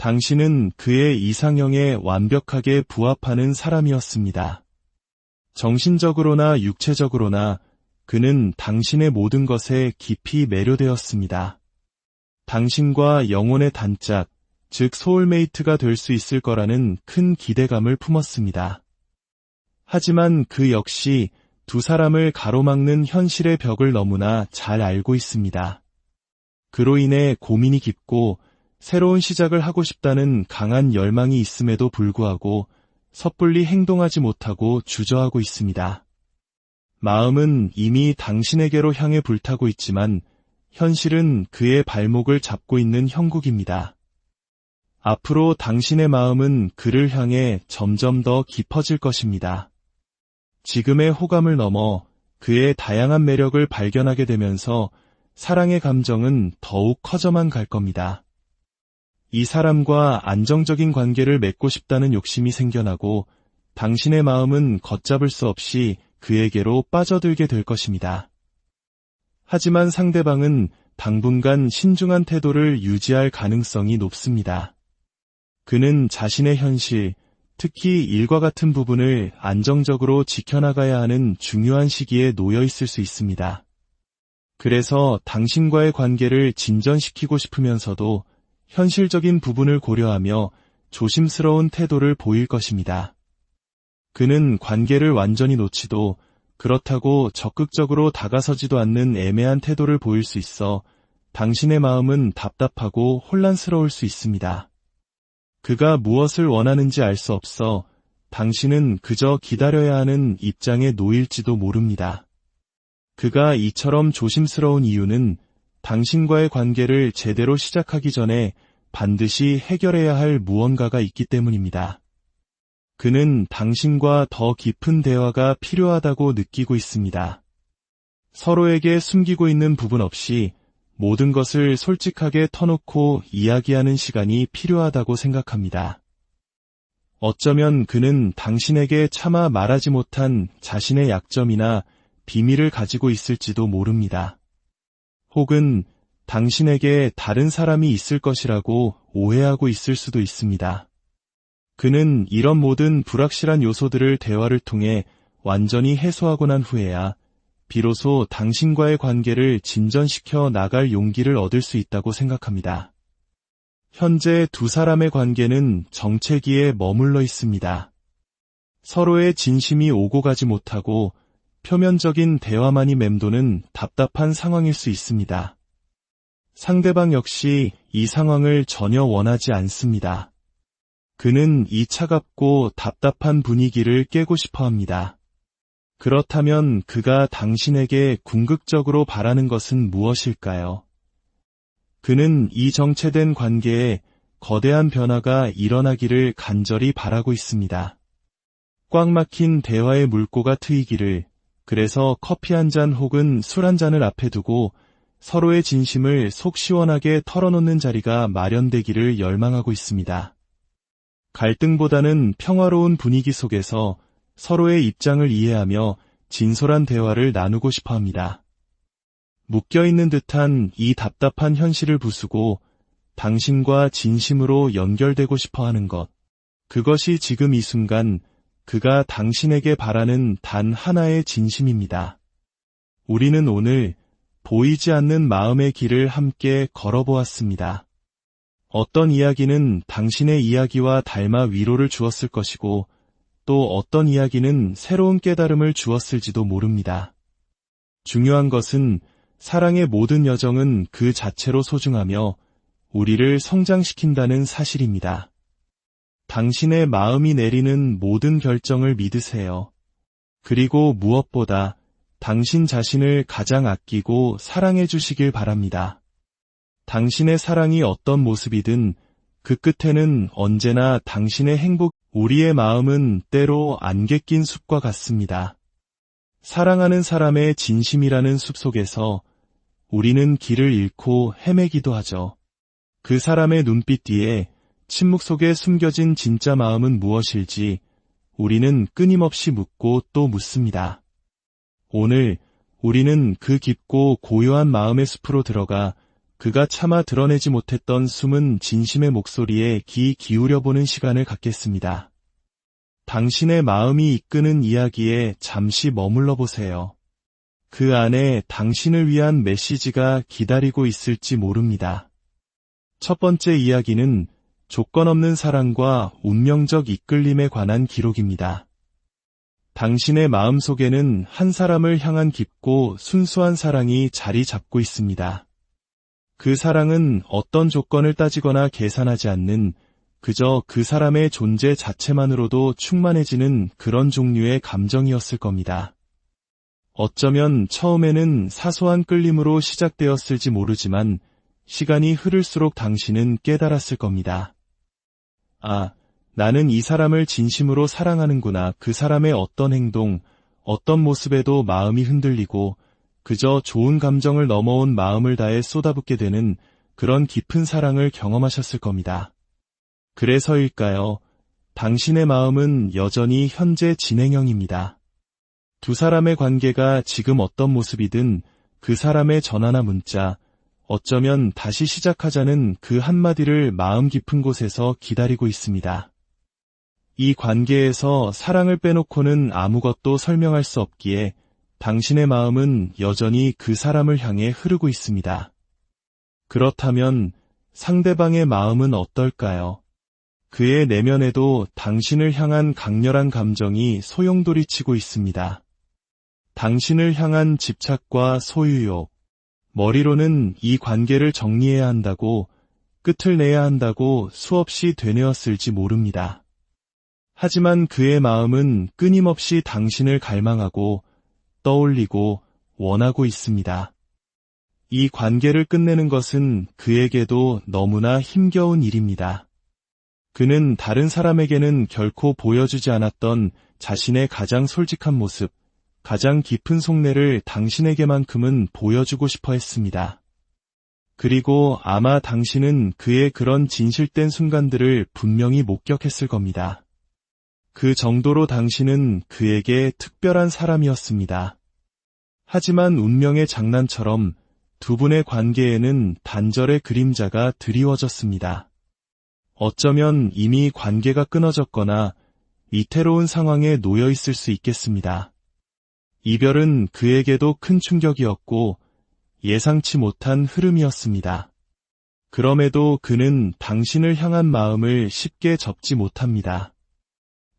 당신은 그의 이상형에 완벽하게 부합하는 사람이었습니다. 정신적으로나 육체적으로나 그는 당신의 모든 것에 깊이 매료되었습니다. 당신과 영혼의 단짝, 즉 소울메이트가 될 수 있을 거라는 큰 기대감을 품었습니다. 하지만 그 역시 두 사람을 가로막는 현실의 벽을 너무나 잘 알고 있습니다. 그로 인해 고민이 깊고 새로운 시작을 하고 싶다는 강한 열망이 있음에도 불구하고 섣불리 행동하지 못하고 주저하고 있습니다. 마음은 이미 당신에게로 향해 불타고 있지만 현실은 그의 발목을 잡고 있는 형국입니다. 앞으로 당신의 마음은 그를 향해 점점 더 깊어질 것입니다. 지금의 호감을 넘어 그의 다양한 매력을 발견하게 되면서 사랑의 감정은 더욱 커져만 갈 겁니다. 이 사람과 안정적인 관계를 맺고 싶다는 욕심이 생겨나고 당신의 마음은 걷잡을 수 없이 그에게로 빠져들게 될 것입니다. 하지만 상대방은 당분간 신중한 태도를 유지할 가능성이 높습니다. 그는 자신의 현실, 특히 일과 같은 부분을 안정적으로 지켜나가야 하는 중요한 시기에 놓여 있을 수 있습니다. 그래서 당신과의 관계를 진전시키고 싶으면서도 현실적인 부분을 고려하며 조심스러운 태도를 보일 것입니다. 그는 관계를 완전히 놓지도 그렇다고 적극적으로 다가서지도 않는 애매한 태도를 보일 수 있어 당신의 마음은 답답하고 혼란스러울 수 있습니다. 그가 무엇을 원하는지 알 수 없어 당신은 그저 기다려야 하는 입장에 놓일지도 모릅니다. 그가 이처럼 조심스러운 이유는 당신과의 관계를 제대로 시작하기 전에 반드시 해결해야 할 무언가가 있기 때문입니다. 그는 당신과 더 깊은 대화가 필요하다고 느끼고 있습니다. 서로에게 숨기고 있는 부분 없이 모든 것을 솔직하게 터놓고 이야기하는 시간이 필요하다고 생각합니다. 어쩌면 그는 당신에게 차마 말하지 못한 자신의 약점이나 비밀을 가지고 있을지도 모릅니다. 혹은 당신에게 다른 사람이 있을 것이라고 오해하고 있을 수도 있습니다. 그는 이런 모든 불확실한 요소들을 대화를 통해 완전히 해소하고 난 후에야 비로소 당신과의 관계를 진전시켜 나갈 용기를 얻을 수 있다고 생각합니다. 현재 두 사람의 관계는 정체기에 머물러 있습니다. 서로의 진심이 오고 가지 못하고 표면적인 대화만이 맴도는 답답한 상황일 수 있습니다. 상대방 역시 이 상황을 전혀 원하지 않습니다. 그는 이 차갑고 답답한 분위기를 깨고 싶어 합니다. 그렇다면 그가 당신에게 궁극적으로 바라는 것은 무엇일까요? 그는 이 정체된 관계에 거대한 변화가 일어나기를 간절히 바라고 있습니다. 꽉 막힌 대화의 물꼬가 트이기를, 그래서 커피 한 잔 혹은 술 한 잔을 앞에 두고 서로의 진심을 속 시원하게 털어놓는 자리가 마련되기를 열망하고 있습니다. 갈등보다는 평화로운 분위기 속에서 서로의 입장을 이해하며 진솔한 대화를 나누고 싶어 합니다. 묶여있는 듯한 이 답답한 현실을 부수고 당신과 진심으로 연결되고 싶어 하는 것. 그것이 지금 이 순간 그가 당신에게 바라는 단 하나의 진심입니다. 우리는 오늘 보이지 않는 마음의 길을 함께 걸어보았습니다. 어떤 이야기는 당신의 이야기와 닮아 위로를 주었을 것이고 또 어떤 이야기는 새로운 깨달음을 주었을지도 모릅니다. 중요한 것은 사랑의 모든 여정은 그 자체로 소중하며 우리를 성장시킨다는 사실입니다. 당신의 마음이 내리는 모든 결정을 믿으세요. 그리고 무엇보다 당신 자신을 가장 아끼고 사랑해 주시길 바랍니다. 당신의 사랑이 어떤 모습이든 그 끝에는 언제나 당신의 행복, 우리의 마음은 때로 안개 낀 숲과 같습니다. 사랑하는 사람의 진심이라는 숲 속에서 우리는 길을 잃고 헤매기도 하죠. 그 사람의 눈빛 뒤에 침묵 속에 숨겨진 진짜 마음은 무엇일지 우리는 끊임없이 묻고 또 묻습니다. 오늘 우리는 그 깊고 고요한 마음의 숲으로 들어가 그가 차마 드러내지 못했던 숨은 진심의 목소리에 귀 기울여보는 시간을 갖겠습니다. 당신의 마음이 이끄는 이야기에 잠시 머물러 보세요. 그 안에 당신을 위한 메시지가 기다리고 있을지 모릅니다. 첫 번째 이야기는 조건 없는 사랑과 운명적 이끌림에 관한 기록입니다. 당신의 마음속에는 한 사람을 향한 깊고 순수한 사랑이 자리 잡고 있습니다. 그 사랑은 어떤 조건을 따지거나 계산하지 않는 그저 그 사람의 존재 자체만으로도 충만해지는 그런 종류의 감정이었을 겁니다. 어쩌면 처음에는 사소한 끌림으로 시작되었을지 모르지만 시간이 흐를수록 당신은 깨달았을 겁니다. 아, 나는 이 사람을 진심으로 사랑하는구나. 그 사람의 어떤 행동, 어떤 모습에도 마음이 흔들리고 그저 좋은 감정을 넘어온 마음을 다해 쏟아붓게 되는 그런 깊은 사랑을 경험하셨을 겁니다. 그래서일까요? 당신의 마음은 여전히 현재 진행형입니다. 두 사람의 관계가 지금 어떤 모습이든 그 사람의 전화나 문자, 어쩌면 다시 시작하자는 그 한마디를 마음 깊은 곳에서 기다리고 있습니다. 이 관계에서 사랑을 빼놓고는 아무것도 설명할 수 없기에 당신의 마음은 여전히 그 사람을 향해 흐르고 있습니다. 그렇다면 상대방의 마음은 어떨까요? 그의 내면에도 당신을 향한 강렬한 감정이 소용돌이치고 있습니다. 당신을 향한 집착과 소유욕, 머리로는 이 관계를 정리해야 한다고, 끝을 내야 한다고 수없이 되뇌었을지 모릅니다. 하지만 그의 마음은 끊임없이 당신을 갈망하고 떠올리고 원하고 있습니다. 이 관계를 끝내는 것은 그에게도 너무나 힘겨운 일입니다. 그는 다른 사람에게는 결코 보여주지 않았던 자신의 가장 솔직한 모습, 가장 깊은 속내를 당신에게만큼은 보여주고 싶어 했습니다. 그리고 아마 당신은 그의 그런 진실된 순간들을 분명히 목격했을 겁니다. 그 정도로 당신은 그에게 특별한 사람이었습니다. 하지만 운명의 장난처럼 두 분의 관계에는 단절의 그림자가 드리워졌습니다. 어쩌면 이미 관계가 끊어졌거나 위태로운 상황에 놓여 있을 수 있겠습니다. 이별은 그에게도 큰 충격이었고 예상치 못한 흐름이었습니다. 그럼에도 그는 당신을 향한 마음을 쉽게 접지 못합니다.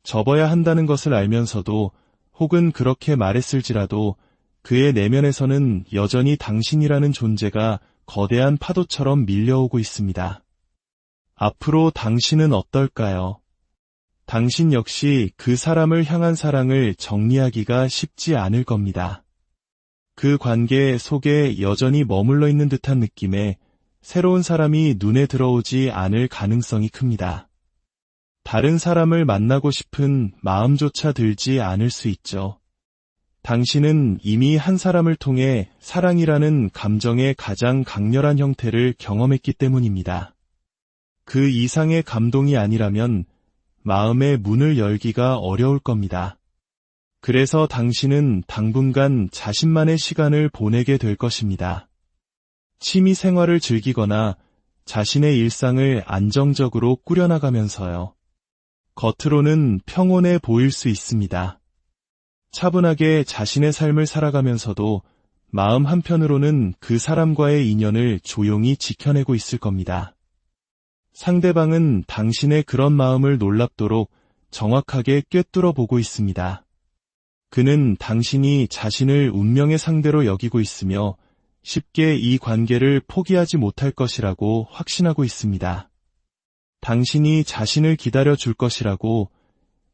접어야 한다는 것을 알면서도 혹은 그렇게 말했을지라도 그의 내면에서는 여전히 당신이라는 존재가 거대한 파도처럼 밀려오고 있습니다. 앞으로 당신은 어떨까요? 당신 역시 그 사람을 향한 사랑을 정리하기가 쉽지 않을 겁니다. 그 관계 속에 여전히 머물러 있는 듯한 느낌에 새로운 사람이 눈에 들어오지 않을 가능성이 큽니다. 다른 사람을 만나고 싶은 마음조차 들지 않을 수 있죠. 당신은 이미 한 사람을 통해 사랑이라는 감정의 가장 강렬한 형태를 경험했기 때문입니다. 그 이상의 감동이 아니라면 마음의 문을 열기가 어려울 겁니다. 그래서 당신은 당분간 자신만의 시간을 보내게 될 것입니다. 취미 생활을 즐기거나 자신의 일상을 안정적으로 꾸려나가면서요. 겉으로는 평온해 보일 수 있습니다. 차분하게 자신의 삶을 살아가면서도 마음 한편으로는 그 사람과의 인연을 조용히 지켜내고 있을 겁니다. 상대방은 당신의 그런 마음을 놀랍도록 정확하게 꿰뚫어 보고 있습니다. 그는 당신이 자신을 운명의 상대로 여기고 있으며 쉽게 이 관계를 포기하지 못할 것이라고 확신하고 있습니다. 당신이 자신을 기다려 줄 것이라고,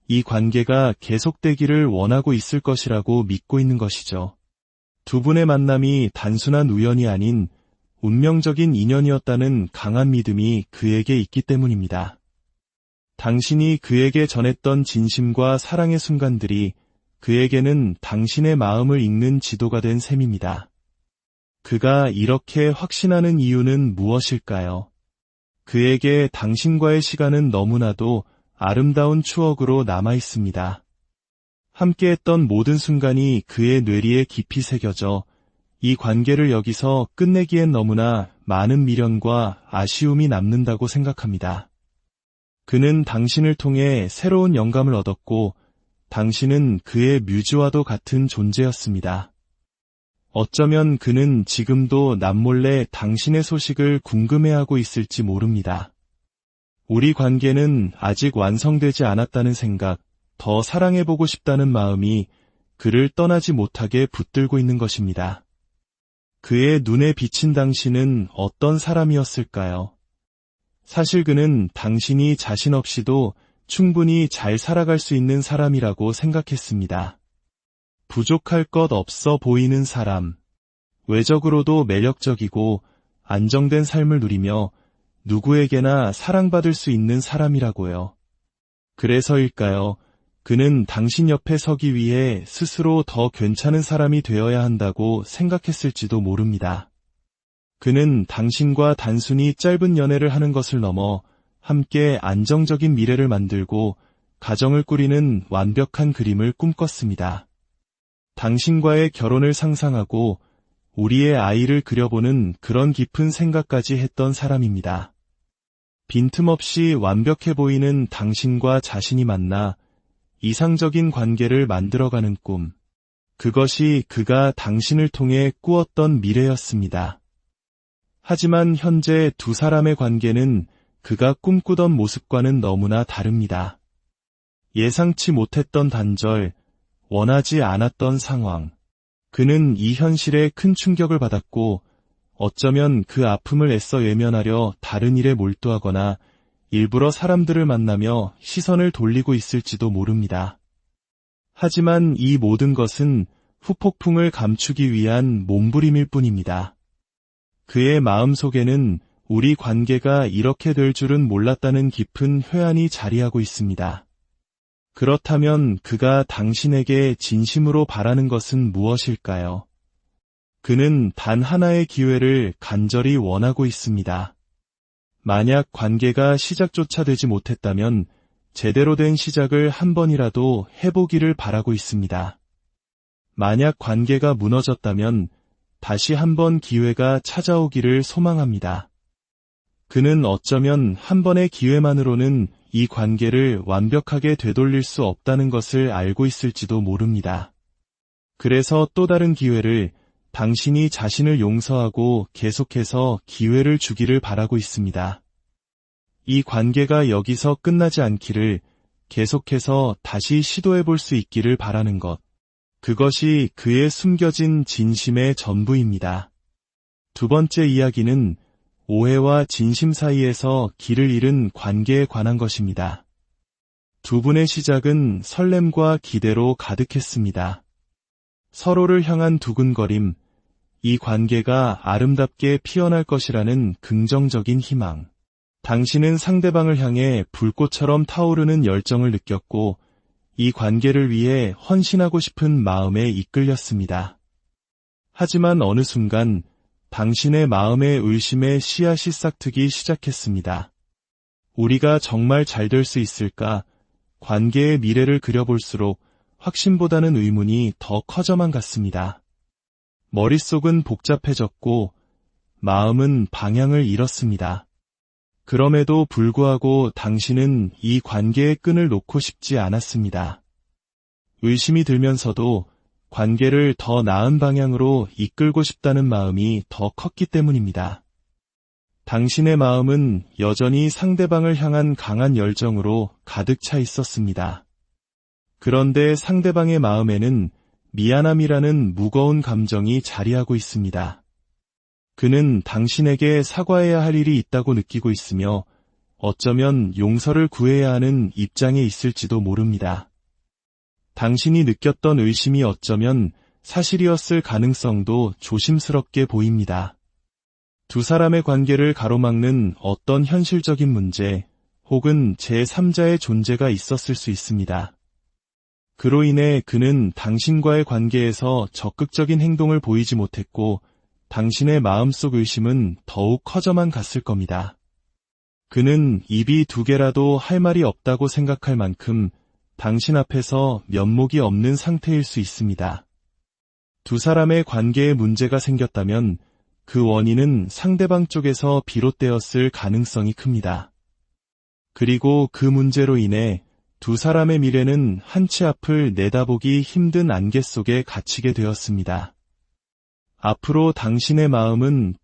이 관계가 계속되기를 원하고 있을 것이라고 믿고 있는 것이죠. 두 분의 만남이 단순한 우연이 아닌 운명적인 인연이었다는 강한 믿음이 그에게 있기 때문입니다. 당신이 그에게 전했던 진심과 사랑의 순간들이 그에게는 당신의 마음을 읽는 지도가 된 셈입니다. 그가 이렇게 확신하는 이유는 무엇일까요? 그에게 당신과의 시간은 너무나도 아름다운 추억으로 남아 있습니다. 함께했던 모든 순간이 그의 뇌리에 깊이 새겨져 이 관계를 여기서 끝내기엔 너무나 많은 미련과 아쉬움이 남는다고 생각합니다. 그는 당신을 통해 새로운 영감을 얻었고 당신은 그의 뮤즈와도 같은 존재였습니다. 어쩌면 그는 지금도 남몰래 당신의 소식을 궁금해하고 있을지 모릅니다. 우리 관계는 아직 완성되지 않았다는 생각, 더 사랑해보고 싶다는 마음이 그를 떠나지 못하게 붙들고 있는 것입니다. 그의 눈에 비친 당신은 어떤 사람이었을까요? 사실 그는 당신이 자신 없이도 충분히 잘 살아갈 수 있는 사람이라고 생각했습니다. 부족할 것 없어 보이는 사람, 외적으로도 매력적이고 안정된 삶을 누리며 누구에게나 사랑받을 수 있는 사람이라고요. 그래서일까요? 그는 당신 옆에 서기 위해 스스로 더 괜찮은 사람이 되어야 한다고 생각했을지도 모릅니다. 그는 당신과 단순히 짧은 연애를 하는 것을 넘어 함께 안정적인 미래를 만들고 가정을 꾸리는 완벽한 그림을 꿈꿨습니다. 당신과의 결혼을 상상하고 우리의 아이를 그려보는 그런 깊은 생각까지 했던 사람입니다. 빈틈없이 완벽해 보이는 당신과 자신이 만나 이상적인 관계를 만들어가는 꿈. 그것이 그가 당신을 통해 꾸었던 미래였습니다. 하지만 현재 두 사람의 관계는 그가 꿈꾸던 모습과는 너무나 다릅니다. 예상치 못했던 단절, 원하지 않았던 상황. 그는 이 현실에 큰 충격을 받았고 어쩌면 그 아픔을 애써 외면하려 다른 일에 몰두하거나 일부러 사람들을 만나며 시선을 돌리고 있을지도 모릅니다. 하지만 이 모든 것은 후폭풍을 감추기 위한 몸부림일 뿐입니다. 그의 마음속에는 우리 관계가 이렇게 될 줄은 몰랐다는 깊은 회한이 자리하고 있습니다. 그렇다면 그가 당신에게 진심으로 바라는 것은 무엇일까요? 그는 단 하나의 기회를 간절히 원하고 있습니다. 만약 관계가 시작조차 되지 못했다면 제대로 된 시작을 한 번이라도 해보기를 바라고 있습니다. 만약 관계가 무너졌다면 다시 한 번 기회가 찾아오기를 소망합니다. 그는 어쩌면 한 번의 기회만으로는 이 관계를 완벽하게 되돌릴 수 없다는 것을 알고 있을지도 모릅니다. 그래서 또 다른 기회를, 당신이 자신을 용서하고 계속해서 기회를 주기를 바라고 있습니다. 이 관계가 여기서 끝나지 않기를, 계속해서 다시 시도해볼 수 있기를 바라는 것. 그것이 그의 숨겨진 진심의 전부입니다. 두 번째 이야기는 오해와 진심 사이에서 길을 잃은 관계에 관한 것입니다. 두 분의 시작은 설렘과 기대로 가득했습니다. 서로를 향한 두근거림, 이 관계가 아름답게 피어날 것이라는 긍정적인 희망. 당신은 상대방을 향해 불꽃처럼 타오르는 열정을 느꼈고 이 관계를 위해 헌신하고 싶은 마음에 이끌렸습니다. 하지만 어느 순간 당신의 마음에 의심의 씨앗이 싹트기 시작했습니다. 우리가 정말 잘 될 수 있을까? 관계의 미래를 그려볼수록 확신보다는 의문이 더 커져만 갔습니다. 머릿속은 복잡해졌고 마음은 방향을 잃었습니다. 그럼에도 불구하고 당신은 이 관계의 끈을 놓고 싶지 않았습니다. 의심이 들면서도 관계를 더 나은 방향으로 이끌고 싶다는 마음이 더 컸기 때문입니다. 당신의 마음은 여전히 상대방을 향한 강한 열정으로 가득 차 있었습니다. 그런데 상대방의 마음에는 미안함이라는 무거운 감정이 자리하고 있습니다. 그는 당신에게 사과해야 할 일이 있다고 느끼고 있으며 어쩌면 용서를 구해야 하는 입장에 있을지도 모릅니다. 당신이 느꼈던 의심이 어쩌면 사실이었을 가능성도 조심스럽게 보입니다. 두 사람의 관계를 가로막는 어떤 현실적인 문제 혹은 제3자의 존재가 있었을 수 있습니다. 그로 인해 그는 당신과의 관계에서 적극적인 행동을 보이지 못했고 당신의 마음속 의심은 더욱 커져만 갔을 겁니다. 그는 입이 두 개라도 할 말이 없다고 생각할 만큼 당신 앞에서 면목이 없는 상태일 수 있습니다. 두 사람의 관계에 문제가 생겼다면 그 원인은 상대방 쪽에서 비롯되었을 가능성이 큽니다. 그리고 그 문제로 인해 두 사람의 미래는 한 치 앞을 내다보기 힘든 안개 속에 갇히게 되었습니다. 앞으로 당신의 마음은